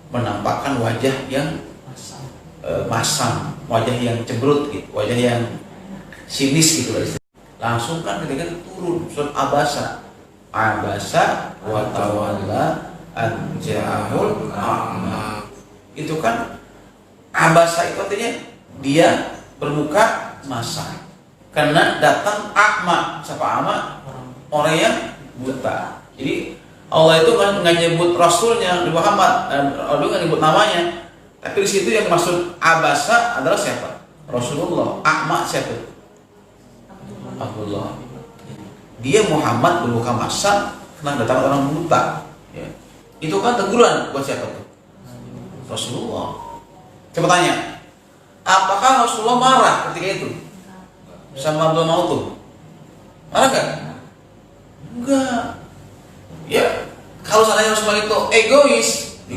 menampakkan wajah yang masam, wajah yang cemberut gitu, wajah yang sinis gitu. Langsung kan ketika itu turun surat Abasa wa tawalla an ja'ahul a'ma. Itu kan Abasa itu artinya dia bermuka masam karena datang a'ma. Siapa a'ma? Orang yang buta. Jadi Allah itu kan nggak nyebut Rasulnya di Muhammad, Allah nggak nyebut namanya. Tapi di situ yang maksud Abasa adalah siapa? Rasulullah. A'ma siapa? Abdullah. Dia Muhammad berbuka masa karena datang orang buta. Ya. Itu kan teguran buat siapa tuh? Rasulullah. Coba tanya, apakah Rasulullah marah ketika itu sama Abdul Maktum? Marah gak? Enggak. Ya, kalau seandainya Rasulullah itu egois,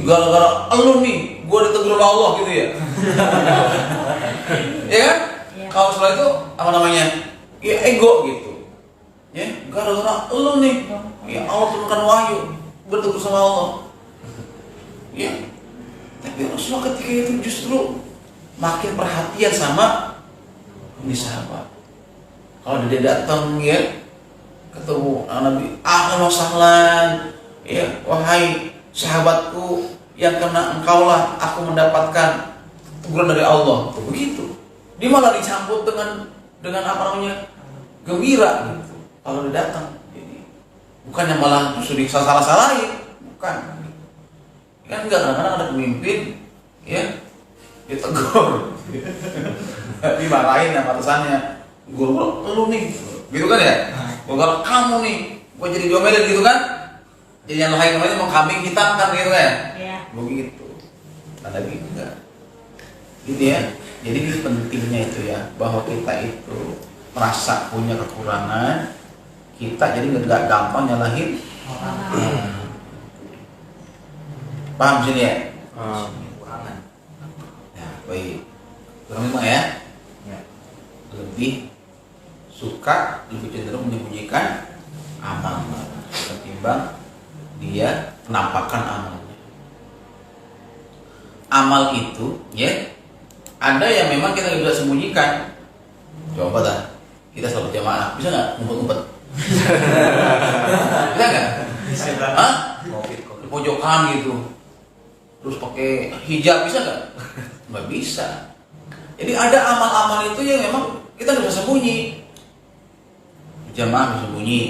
gara-gara elu nih, gue ditegur sama Allah gitu ya. Ya kan? Ya. Kalau Rasulullah itu apa namanya? Ya ego gitu. Ya, gara-gara elu nih, ya Allah turunkan wahyu, bertegur sama Allah. Ya. Tapi Rasulullah ketika itu justru makin perhatian sama ini sahabat. Kalau dia datang ya ketemu Nabi, ahlan wa sahlan, ya wahai sahabatku yang karena engkaulah aku mendapatkan teguran dari Allah. Begitu. Dia malah disambut dengan apa namanya? Gembira gitu. Kalau dia datang, jadi bukannya malah justru salah-salahin, bukan. Kan enggak, kadang-kadang ada pemimpin ya ditegur, dimarahin sama atasannya, gue lu nih, gitu kan ya? Gue kalau kamu nih, gue jadi diomelin gitu kan? Jadi yang lain mau kambing hitam kan gitu kan? Iya. Begitu. Nah tapi enggak. Gitu ya. Jadi ini pentingnya itu ya, bahwa kita itu merasa punya kekurangan, kita jadi nggak gampang nyalahin orang. Paham sini ya? Kekurangan. Ya, baik. Kurang memang ya? Ya. Lebih suka, lebih cenderung menyembunyikan amal ketimbang dia menampakkan amalnya. Amal itu, ya, ada yang memang kita nggak bisa sembunyikan. Coba dah, kita selalu jamaah, bisa nggak ngumpet-ngumpet? Bisa nggak? Hah? Di pojokan gitu, terus pakai hijab bisa nggak? Nggak bisa. Jadi ada amal-amal itu yang memang kita nggak bisa sembunyi. Jamaah bisa sembunyi,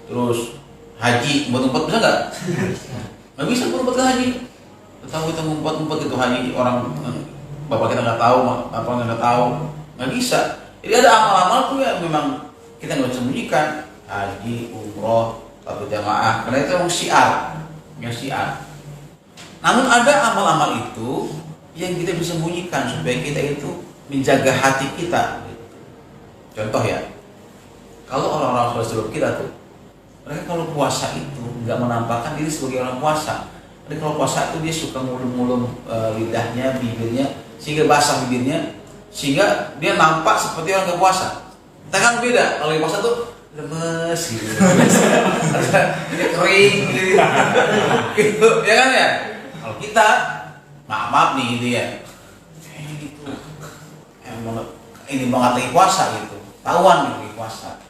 terus haji ngumpet-ngumpet bisa nggak? Nggak bisa ngumpet ke haji. Tahu kita ngumpet-ngumpet itu haji, orang bapak kita nggak tahu, bapak nggak tahu, nggak bisa. Jadi ada amal-amal tuh yang memang kita nggak bisa sembunyikan. Haji, umroh, atau jamaah, karena itu memang syiar, ya syiar. Namun ada amal-amal itu yang kita bisa sembunyikan supaya kita itu menjaga hati kita. Contoh ya, kalau orang-orang sebelum kita tuh, mereka kalau puasa itu nggak menampakkan diri sebagai orang puasa. Jadi kalau puasa itu dia suka ngulum-ngulum lidahnya, bibirnya, sehingga basah bibirnya, sehingga dia nampak seperti orang nggak puasa. Kita kan beda, kalau di puasa tuh lemes gitu, dia kering gitu, ya kan ya. Kalau kita, maaf nih gitu ya, gitu, emang ini banget lagi puasa gitu, tahuan lagi puasa.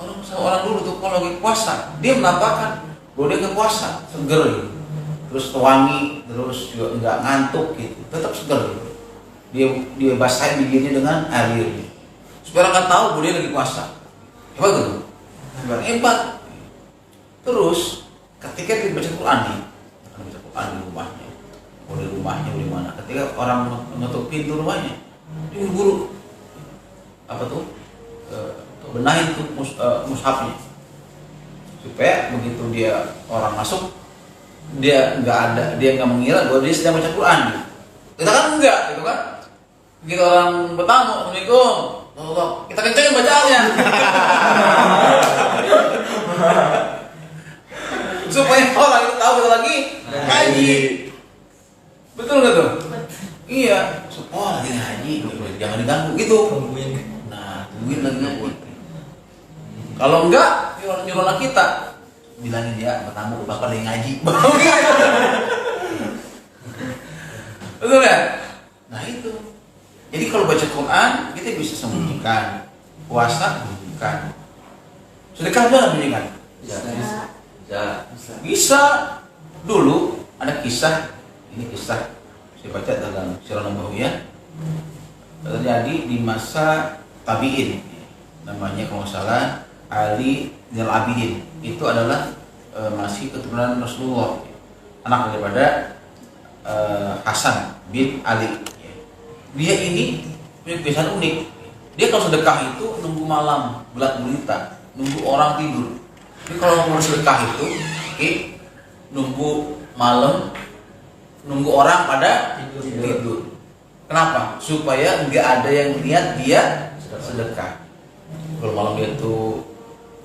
Orang dulu tuh kalau lagi puasa, dia menampakkan bahwa dia nggak puasa, seger gitu. Terus wangi, terus juga nggak ngantuk gitu, tetap seger gitu. Dia basahin bibirnya dengan air, supaya orang tahu bahwa dia lagi puasa. Hebat tuh, hebat. Terus ketika dia baca Quran nih, baca Quran di rumahnya, mau di rumahnya di mana? Ketika orang menutup pintu rumahnya, dia buru-buru apa tuh? Benahin tuh mushafnya, supaya begitu dia orang masuk, dia nggak mengira bahwa dia sedang baca Quran. Kita kan enggak, gitu kan? Begitu orang bertamu, assalamualaikum, Allah, kita kencengin bacaannya, supaya orang itu tahu kita lagi ngaji. Betul nggak tuh? Iya, Oh lagi ngaji, jangan diganggu gitu. Nah, tungguin lagi ngabut. Kalau enggak, nyuruh anak kita bilangin dia, bertamu bapak lagi ngaji. Betul kan? Nah itu. Jadi kalau baca Quran kita bisa sembunyikan, puasa sembunyikan, sedekah juga sembunyikan. Bisa. Dulu ada kisah, ini kisah saya baca dalam Sirah Nabawiyah, terjadi di masa tabi'in, namanya kalau nggak salah Ali bin Abidin. Itu adalah masih keturunan Rasulullah, anak daripada Hasan bin Ali. Dia ini punya kebiasaan unik. Dia kalau sedekah itu nunggu malam, gelap gulita, nunggu orang tidur. Jadi kalau mau sedekah itu, nunggu malam, nunggu orang pada tidur. Kenapa? Supaya nggak ada yang lihat dia sedekah. Kalau malam dia tuh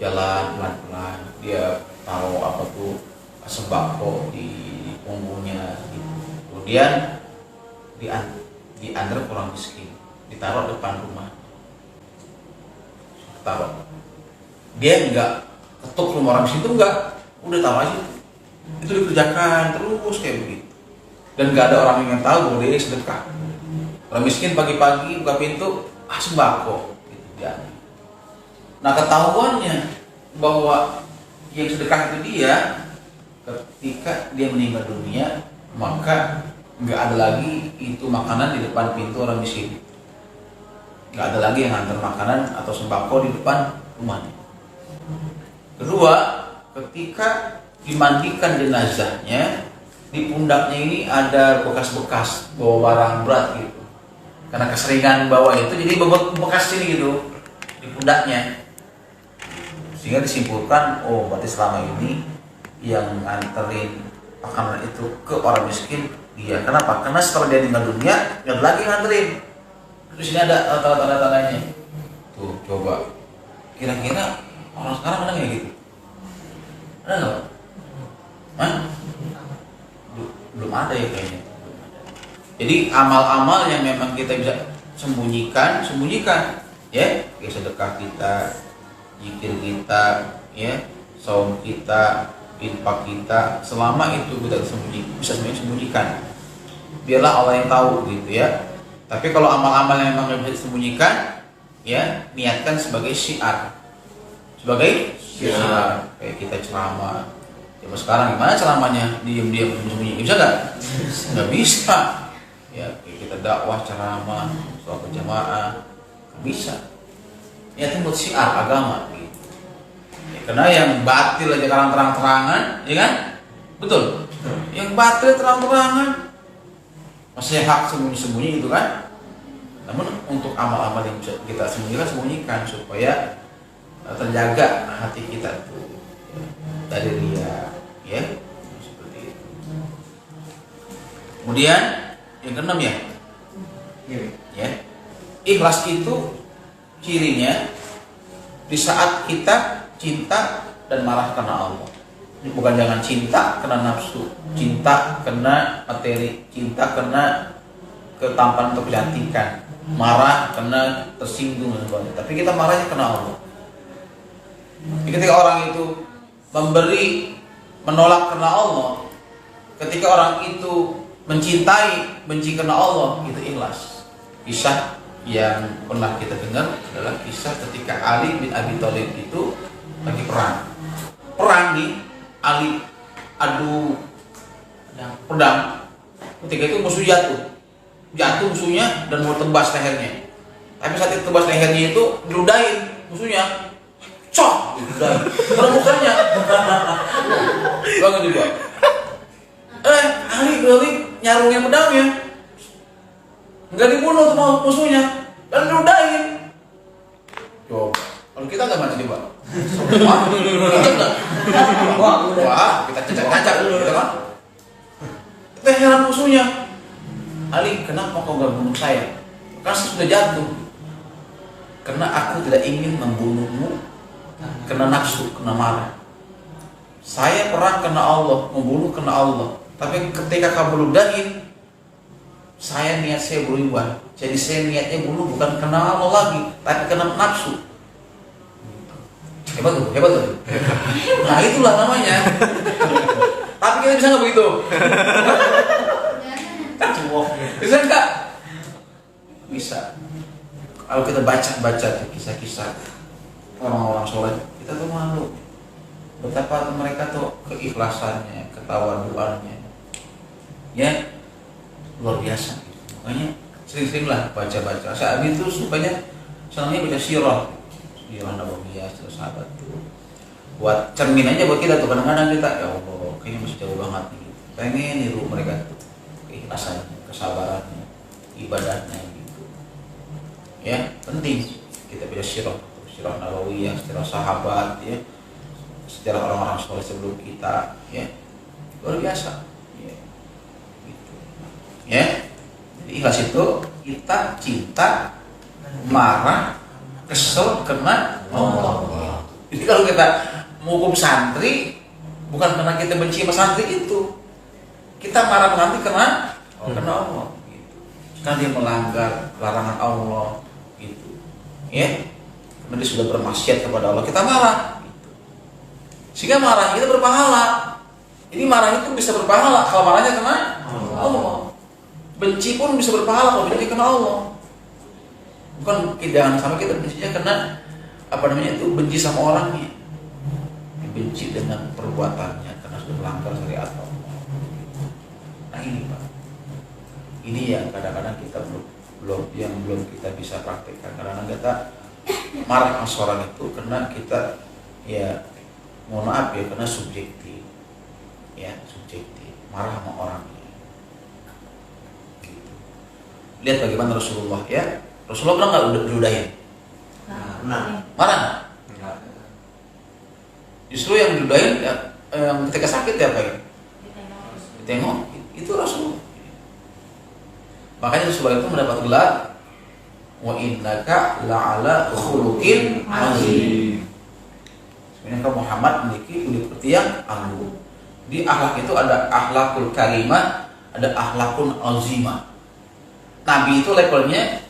jalan pelan-pelan, dia taruh apa tuh sembako di punggungnya. Kemudian diantar orang miskin, ditaruh depan rumah. Taruh. Dia enggak ketuk rumah orang miskin itu enggak, udah taruh aja. Itu dikerjakan terus kayak begitu. Dan enggak ada orang yang tahu bahwa dia sedekah. Orang miskin pagi-pagi buka pintu, sembako gitu dia. Nah, ketahuannya bahwa yang sedekah itu dia, ketika dia meninggal dunia, maka nggak ada lagi itu makanan di depan pintu orang miskin. Nggak ada lagi yang antar makanan atau sembako di depan rumahnya. Kedua, ketika dimandikan jenazahnya, di pundaknya ini ada bekas-bekas bawa barang berat gitu. Karena keseringan bawa itu, jadi bekas ini gitu di pundaknya. Sehingga disimpulkan, oh berarti selama ini yang nganterin makanan itu ke orang miskin dia. Kenapa? Karena setelah dia meninggal dunia, nggak ada lagi nganterin. Terus ini ada tanda-tandanya. Tuh, coba. Kira-kira orang sekarang ada nggak gitu? Ada nggak? Hah? Belum ada ya kayaknya. Jadi amal-amal yang memang kita bisa sembunyikan, ya. Kayak sedekah kita, zikir kita, ya, saum kita, infak kita, selama itu kita bisa sembunyikan. Biarlah Allah yang tahu gitu ya. Tapi kalau amal-amal yang memang bisa disembunyikan, ya, niatkan sebagai syiar. Sebagai syiar. Kayak kita ceramah. Zaman sekarang gimana ceramahnya? Diam-diam sembunyi. Bisa nggak? Nggak bisa. Ya, kayak kita dakwah ceramah, sholat berjamaah, nggak bisa. Niatnya buat syiar agama. Gitu. Ya, karena yang batil aja terang-terangan, ya kan? Betul. Yang batil terang-terangan, masih hak sembunyi-sembunyi itu kan. Namun untuk amal-amal yang bisa kita sembunyikan supaya terjaga hati kita itu dari riya, ya, seperti itu. Kemudian yang keenam ya, ikhlas itu cirinya di saat kita cinta dan marah karena Allah. Bukan jangan cinta karena nafsu, cinta karena materi, cinta karena ketampanan atau kecantikan, marah karena tersinggung dan sebagainya. Tapi kita marahnya karena Allah. Ketika orang itu menolak karena Allah, ketika orang itu mencintai, benci karena Allah, itu ikhlas. Kisah yang pernah kita dengar adalah kisah ketika Ali bin Abi Thalib itu lagi perang nih. Ali adu pedang. Ketika itu musuh jatuh musuhnya dan mau tebas lehernya. Tapi saat itu tebas lehernya itu diludahin musuhnya, cok, diludahin. Kalau mukanya, bangun juga. Ali nyarungnya pedangnya, nggak dibunuh sama musuhnya, dan diludahin. Coba, kalau kita nggak mana coba? Wah, kita cacat gitu kan? Kita heran musuhnya. Ali, kenapa kau gak bunuh saya? Karena saya sudah jatuh. Karena aku tidak ingin membunuhmu karena nafsu, karena marah. Saya perang karena Allah, membunuh karena Allah. Tapi ketika kamu ludahin, Saya niat saya berubah. Jadi saya niatnya bunuh bukan karena Allah lagi, tapi karena nafsu. Hebat tuh, hebat tuh. Nah itulah namanya. Tapi kita bisa nggak begitu? Bisa nggak? Bisa. Kalau kita baca kisah-kisah orang-orang soleh, kita tuh malu. Betapa mereka tuh keikhlasannya, ketawaduannya, ya luar biasa. Makanya sering-seringlah baca-baca. Saat itu sukanya senangnya baca sirah Nabawiyah, sirah sahabat tuh. Buat cermin aja buat kita tuh. Kadang-kadang kita ya Allah, kayaknya masih jauh banget nih. Pengen niru mereka tuh, keikhlasannya, kesabarannya, ibadahnya gitu. Ya penting kita baca sirah Nabawiyah, sirah sahabat, ya sejarah orang-orang soleh sebelum kita, ya luar biasa, ya. Gitu. Ya, jadi ikhlas itu kita cinta, marah, kesel karena Allah. Jadi kalau kita menghukum santri, bukan karena kita benci sama santri itu, kita marah santri karena Allah. Gitu. Karena dia melanggar larangan Allah, gitu. Ya, karena dia sudah bermaksiat kepada Allah, kita marah. Sehingga marah kita berpahala. Ini marah itu bisa berpahala kalau marahnya kena Allah. Benci pun bisa berpahala kalau benci kena Allah. Bukan jangan sampai kita bencinya kena itu benci sama orangnya. Benci dengan perbuatannya karena sudah melanggar syariat Allah. Nah ini Pak. Ini yang kadang-kadang kita belum kita bisa praktekkan. Kadang-kadang kita marah sama orang itu karena kita ya mohon maaf ya karena subjektif, ya subjektif, marah sama orangnya. Gitu. Lihat bagaimana Rasulullah ya, Rasulullah pernah nggak diludahin? Marah? Enggak. Justru yang diludahin ya, yang ketika sakit ya apa ya? Ditengok, itu Rasulullah. Makanya Rasulullah itu mendapat gelar wa innaka la'ala khuluqin azim. Sebenarnya Muhammad memiliki budi pekerti yang agung. Di akhlak itu ada akhlakul karimah, ada akhlakun azimah. Nabi itu levelnya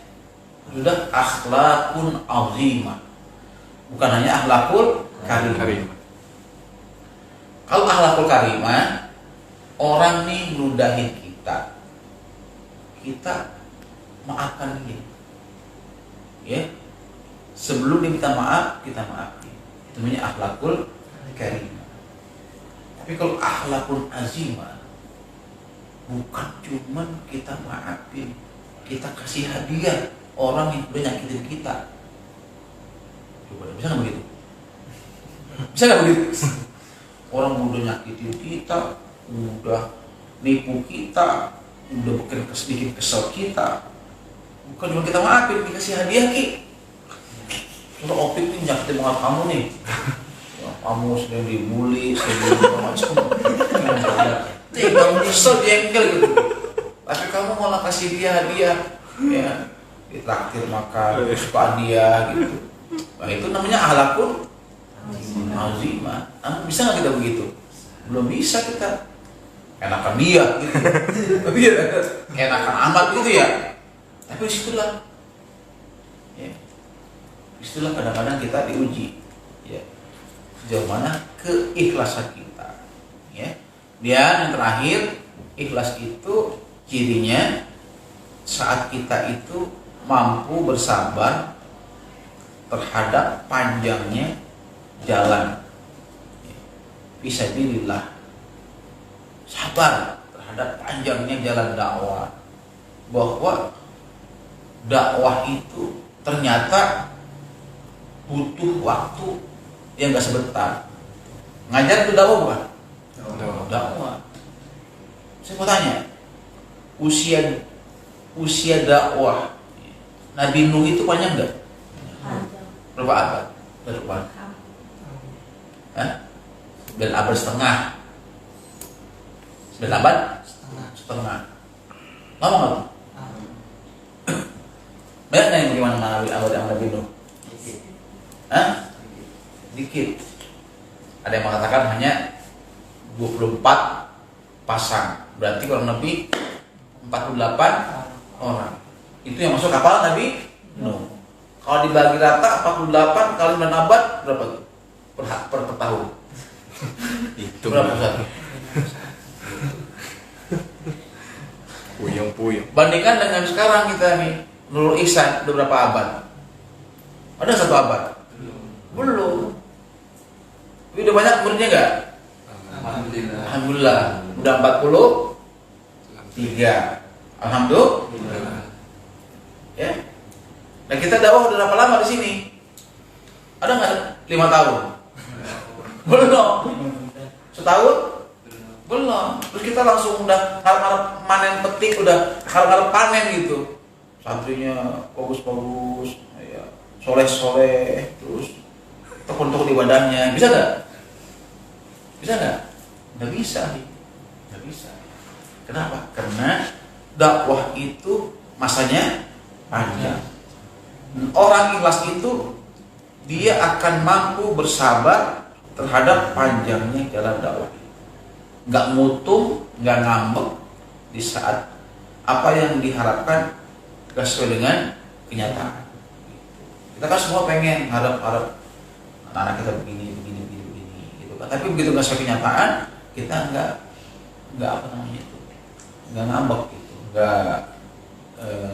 sudah akhlakun azimah, bukan hanya akhlakul karimah. Kalau akhlakul karimah, orang nih meludahin kita maafkan dia. Ya, sebelum dia minta maaf, kita maafkan. Itu namanya akhlakul karimah. Tapi kalau akhlakul azimah, bukan cuman kita maafin, kita kasih hadiah orang yang udah nyakitin kita. Coba, bisa nggak begitu? Bisa nggak begitu? Orang udah nyakitin kita, udah nipu kita, udah bikin kesel kita, bukan cuma kita maafin, dikasih hadiah ki. Kalau Opik ini nyakitin banget kamu nih, ya, kamu sedang dibully, sedang macam, kamu kesel jengkel gitu. Tapi kamu malah kasih dia hadiah, ya, ditraktir makan, suka dia gitu. Nah itu namanya akhlakun azimah. Bisa nggak kita begitu? Belum bisa kita. Enakan dia gitu. Tapi ya enakan amat gitu ya. Tapi disitulah. Ya. Disitulah kadang-kadang kita diuji, ya, sejauh mana keikhlasan kita, ya. Dan yang terakhir, ikhlas itu cirinya saat kita itu mampu bersabar terhadap panjangnya jalan, fisabilillah, sabar terhadap panjangnya jalan dakwah, bahwa dakwah itu ternyata butuh waktu yang gak sebentar. Ngajar itu dakwah bukan? Dakwah. Saya mau tanya, usia dakwah Nabi Nuh itu panjang nggak? Berapa abad? Berapa? 9 abad setengah. 9 abad setengah. Lama nggak tuh? Banyak nih bagaimana abad Nabi Nuh? Dikit. Ada yang mengatakan hanya 24 pasang. Berarti kurang lebih 48 orang. Itu yang masuk kapal Nabi Nuh. Kalau dibagi rata 48 kali 9 abad berapa tuh? Per tahun. Itu Berapa satu? puyeng. Bandingkan dengan sekarang kita nih, Nurul Ihsan udah berapa abad? Ada 1 abad? Belum. Tapi udah banyak muridnya nggak? Alhamdulillah. Udah 43. Alhamdulillah. Ya. Nah kita dakwah udah berapa lama di sini? Ada nggak 5 tahun? Belum. Setahun? Belum. Terus kita langsung udah harap-harap manen petik, udah harap-harap panen gitu. Santrinya bagus-bagus, ya, soleh-soleh, terus tekun-tekun ibadahnya. Bisa nggak? Bisa nggak? Nggak bisa. Nggak bisa. Kenapa? Karena dakwah itu masanya panjang. Orang ikhlas itu dia akan mampu bersabar terhadap panjangnya jalan dakwah. Nggak mutung, nggak ngambek di saat apa yang diharapkan gak sesuai dengan kenyataan. Kita kan semua pengen harap-harap anak-anak kita begini gitu kan. Tapi begitu gak sesuai kenyataan, kita nggak apa namanya itu, nggak ngambek gitu,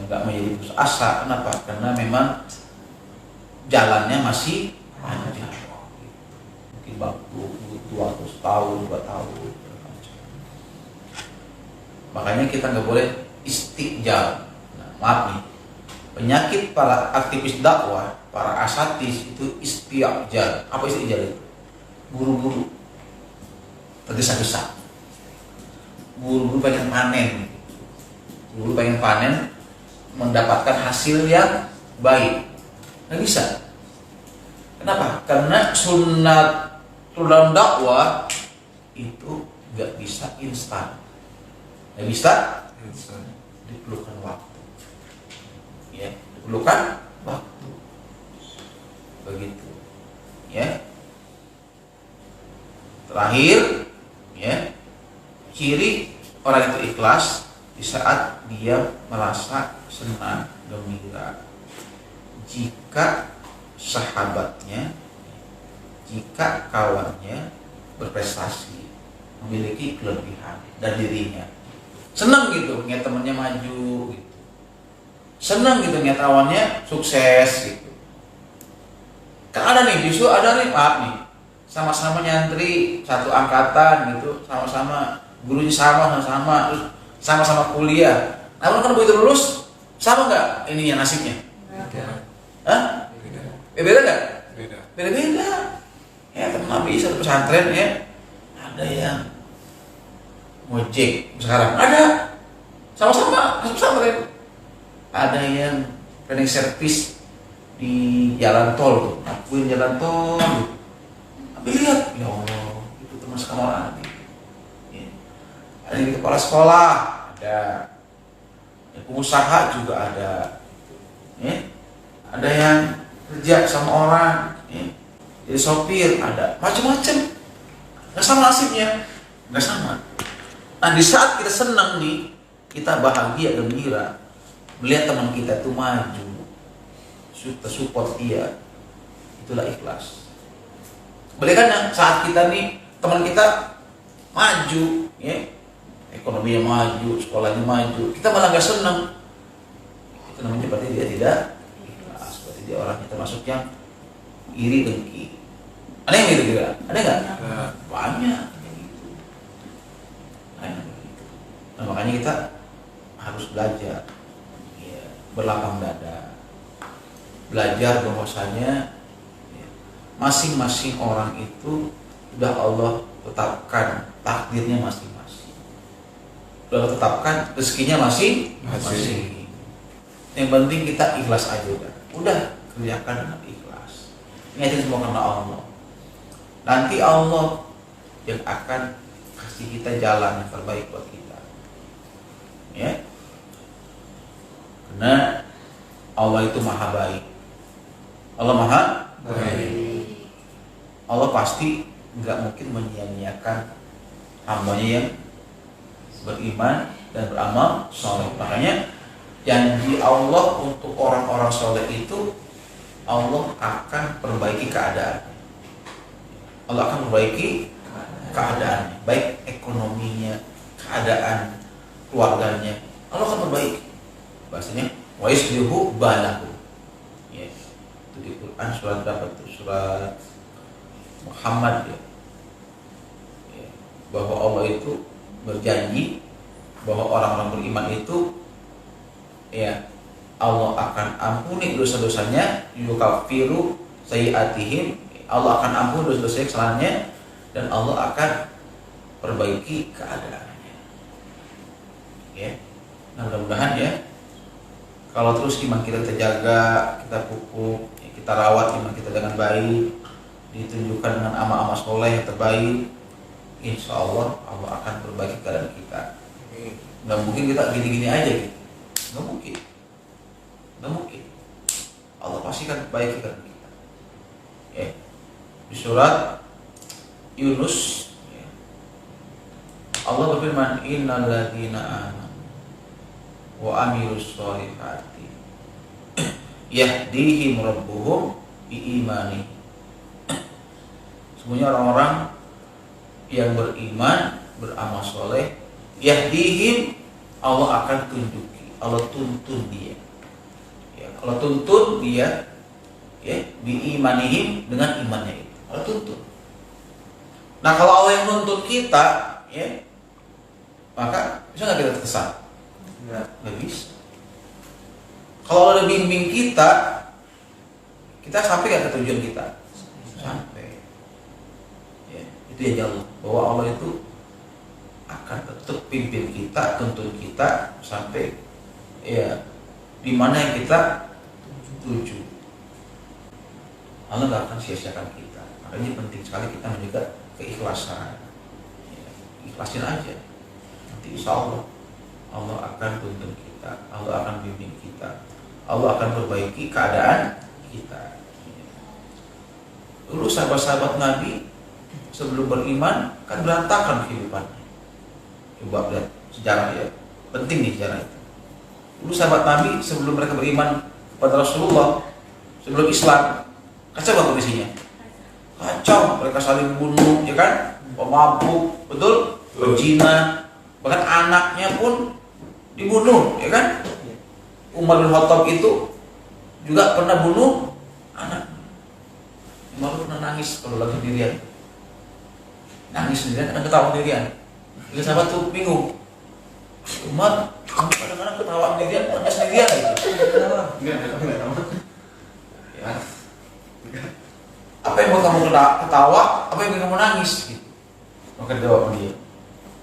nggak menjadi putus asa. Kenapa? Karena memang jalannya masih panjang. Mungkin waktu butuh waktu setahun, 2 tahun. Makanya kita nggak boleh istiqjal. Nah, maaf nih, penyakit para aktivis dakwah, para asatis itu istiqjal. Apa istiqjal itu? Buru-buru, tergesa-gesa. Buru-buru pengen panen. Buru pengen panen, mendapatkan hasil yang baik. Nggak bisa. Kenapa? Karena sunnah dalam dakwah itu nggak bisa instan. Nggak bisa, diperlukan waktu. Ya, diperlukan waktu. Begitu. Ya. Terakhir, ya, ciri orang itu ikhlas di saat dia merasa senang, gembira. Jika sahabatnya, jika kawannya berprestasi, memiliki kelebihan dan dirinya, senang gitu ngeliat temennya maju gitu, senang gitu ngeliat kawannya sukses gitu. Kan ada nih, justru ada nih, maaf nih, sama-sama nyantri satu angkatan gitu, sama-sama gurunya sama-sama, terus sama-sama kuliah. Namun kan begitu lulus, sama nggak ininya nasibnya? Hah? Beda nggak? Beda. Ya teman Nabi satu pesantren ya, ada yang ngojek sekarang, ada sama-sama pesantren. Ada yang cleaning service di jalan tol tuh, ngakuin jalan tol. Tapi lihat, ya Allah, itu teman sekamar Nabi. Ya. Ada yang di kepala sekolah, ada. Pengusaha juga ada. Ya. Ada yang kerja sama orang, ya. Jadi sopir, ada macam-macam. Nggak sama nasibnya, nggak sama. Nah di saat kita senang nih, kita bahagia, gembira, melihat teman kita itu maju, kita support dia, itulah ikhlas. Balikannya saat kita nih, teman kita maju, ya, ekonominya maju, sekolahnya maju, kita malah nggak senang. Itu namanya berarti dia tidak ikhlas, berarti dia orangnya termasuk yang iri dengki. Ada yang gitu juga? Ada nggak? Banyak. Nah, makanya kita harus belajar, ya, berlapang dada, belajar bahwasanya ya, masing-masing orang itu sudah Allah tetapkan takdirnya masing-masing, sudah Allah tetapkan rezekinya masing-masing. Yang penting kita ikhlas aja udah kerjakan dengan ikhlas. Ingatin semua karena Allah. Nanti Allah yang akan kasih kita jalan yang terbaik buat kita. Ya, karena Allah itu maha baik. Allah maha baik. Allah pasti nggak mungkin menyia-nyiakan hambanya yang beriman dan beramal soleh. Makanya janji Allah untuk orang-orang soleh itu, Allah akan perbaiki keadaan. Allah akan perbaiki keadaannya, baik ekonominya, keadaan keluarganya, Allah akan perbaiki. Bahasanya wa yuslihu balahu. Ya, itu di Quran surat berapa itu? Surat Muhammad ya. Ya, bahwa Allah itu berjanji bahwa orang-orang beriman itu ya Allah akan ampuni dosa-dosanya, yukaffiru sayyi'atihim, Allah akan ampuni dosa-dosa kesalahannya, dan Allah akan perbaiki keadaannya. Ya. Nah, mudah-mudahan ya, kalau terus iman kita terjaga, kita pupuk, ya, kita rawat iman kita dengan baik, ditunjukkan dengan amal-amal soleh yang terbaik, insya Allah Allah akan perbaiki keadaan kita. Nggak mungkin kita gini-gini aja gitu. Nggak mungkin. Nggak mungkin. Allah pasti akan perbaiki keadaan kita. Ya. Di surat Yunus ya, Allah berfirman, innal ladzina amanu wa amilus sholihati yahdihim rabbuhum biimani. Semuanya orang-orang yang beriman, beramal soleh, yahdihim, Allah akan tunjuki, Allah tuntun dia. Ya, Allah tuntun dia ya, biimanihim, dengan imannya itu. Allah tuntun. Nah, kalau Allah yang nuntun kita, ya, maka bisa nggak kita terkesan? Nggak bisa. Kalau Allah bimbing kita sampai nggak ke tujuan kita? Sampai. Ya, itu ya Allah. Bahwa Allah itu akan tetap pimpin kita, tuntun kita sampai ya di mana yang kita tuju. Allah nggak akan sia-siakan kita. Makanya penting sekali kita menjaga keikhlasan. Ya, ikhlasin aja. Nanti insya Allah Allah akan tuntun kita, Allah akan bimbing kita, Allah akan perbaiki keadaan kita. Dulu sahabat-sahabat Nabi sebelum beriman kan berantakan kehidupannya. Coba lihat sejarah ya, penting nih sejarah itu. Dulu sahabat Nabi sebelum mereka beriman kepada Rasulullah, sebelum Islam, kacau kondisinya. Kacau, mereka saling bunuh, ya kan? Pemabuk, betul? Berzina, bahkan anaknya pun dibunuh, ya kan? Umar bin Khattab itu juga pernah bunuh anak. Umar pernah nangis kalau lagi sendirian. Nangis sendirian, kadang ketawa sendirian. Jadi sahabat tuh bingung. Umar, kamu kadang-kadang ketawa sendirian, nangis sendirian gitu. Ya. Apa yang buat kamu ketawa? Apa yang bikin kamu nangis? Gitu. Maka jawab dia,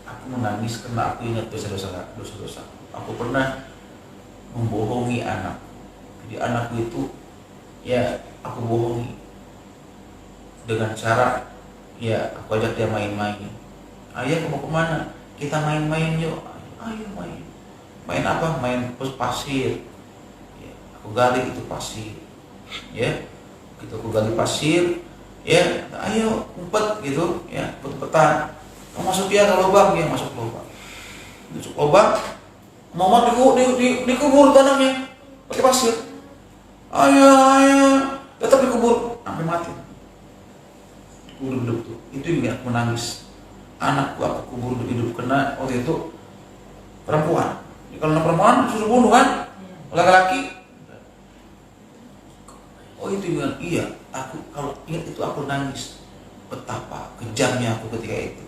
aku menangis karena aku ingat dosa-dosa. Aku pernah membohongi anak. Jadi anakku itu, ya aku bohongi dengan cara, ya aku ajak dia main-main. Ayah mau kemana? Kita main-main yuk. Ayo main. Main apa? Main pasir. Ya, aku gali itu pasir. Ya, gitu aku gali pasir. Ya, ayo umpet gitu. Ya, umpet-umpetan. Kamu masuk ya ke lubang, dia masuk lubang. Masuk lubang. Mama dikubur tanamnya pakai pasir. Ayah, tetap dikubur sampai mati. Hidup tuh. Itu yang aku menangis. Anakku aku kubur hidup karena waktu itu perempuan. Kalau perempuan suruh bunuh kan, laki-laki. Oh itu bilang iya. Aku kalau ingat itu aku nangis. Betapa kejamnya aku ketika itu.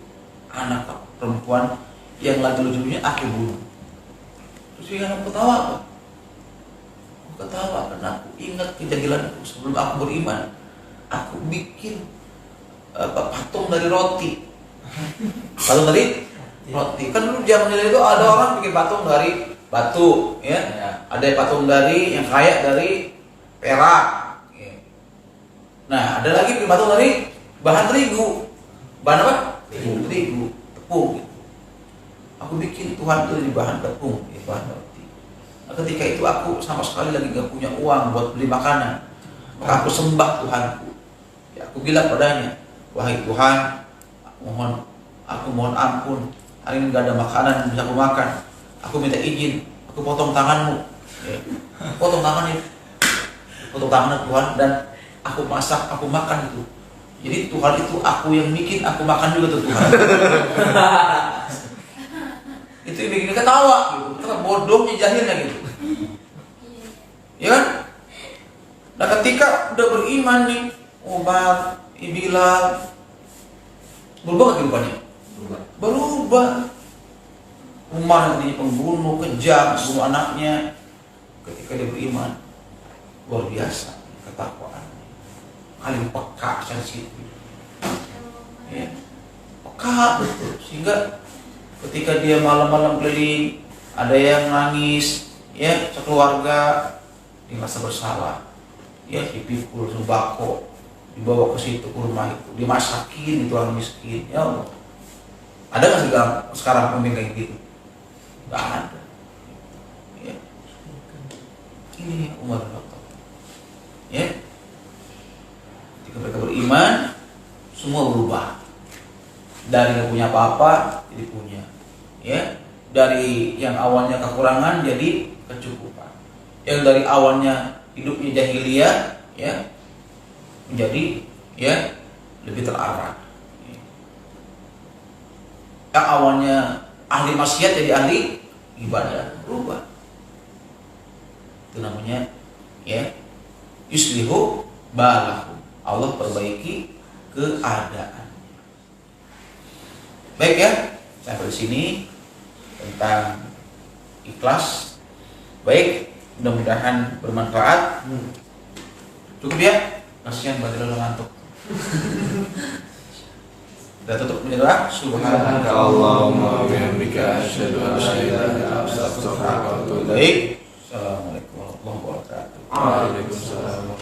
Anak perempuan yang lagi lucunya aku bunuh. Terus dia anak ketawa apa? Aku ketawa karena aku ingat kejagilanku sebelum aku beriman. Aku bikin patung dari roti. Patung dari roti. Kan dulu zaman itu ada orang bikin patung dari batu, ya. Ada patung dari yang kayak dari perak. Ya. Nah, ada lagi bikin patung dari bahan terigu. Bahan apa? Terigu, tepung. Gitu. Aku bikin Tuhan itu dari bahan tepung, ya, bahan roti. Nah, ketika itu aku sama sekali lagi gak punya uang buat beli makanan. Maka aku sembah Tuhanku. Ya, aku bilang padanya, wahai Tuhan, aku mohon ampun. Hari ini gak ada makanan yang bisa aku makan. Aku minta izin, aku potong tanganmu. Ya. Potong tangan itu, potong tangan Tuhan, dan aku masak, aku makan itu. Jadi Tuhan itu aku yang bikin, aku makan juga tuh Tuhan. Itu yang bikin ketawa gitu. Karena bodohnya jahilnya gitu. Ya kan? Nah ketika udah beriman nih, Umar, Bilal, berubah gak kehidupannya? Berubah. Umar yang tadinya pembunuh, kejam, bunuh anaknya, ketika dia beriman, luar biasa ketakwaan. Paling peka, sensitif. Ya. Peka betul. Sehingga ketika dia malam-malam keliling, ada yang nangis, ya, sekeluarga, dia merasa bersalah. Ya, dipikul sembako, dibawa ke situ, ke rumah itu, dimasakin itu orang miskin. Ya Allah. Ada nggak sekarang pemimpin kayak gitu? Nggak ada. Ya. Ini Umar bin Khattab. Ya. Ketika mereka beriman, semua berubah. Dari nggak punya apa-apa jadi punya. Ya. Dari yang awalnya kekurangan jadi kecukupan. Yang dari awalnya hidupnya jahiliyah, ya, menjadi ya lebih terarah. Yang awalnya ahli maksiat jadi ahli ibadah, berubah. Itu namanya ya yuslihu balahu. Allah perbaiki keadaan. Baik ya, sampai sini tentang ikhlas. Baik, mudah-mudahan bermanfaat. Cukup ya, kasihan Mbak Dila ngantuk. Kita tutup menyerah. Subhanaka Allahumma wa bihamdika asyhadu an la ilaha illa anta astaghfiruka wa atubu ilaik. Assalamualaikum warahmatullahi wabarakatuh. Waalaikumsalam.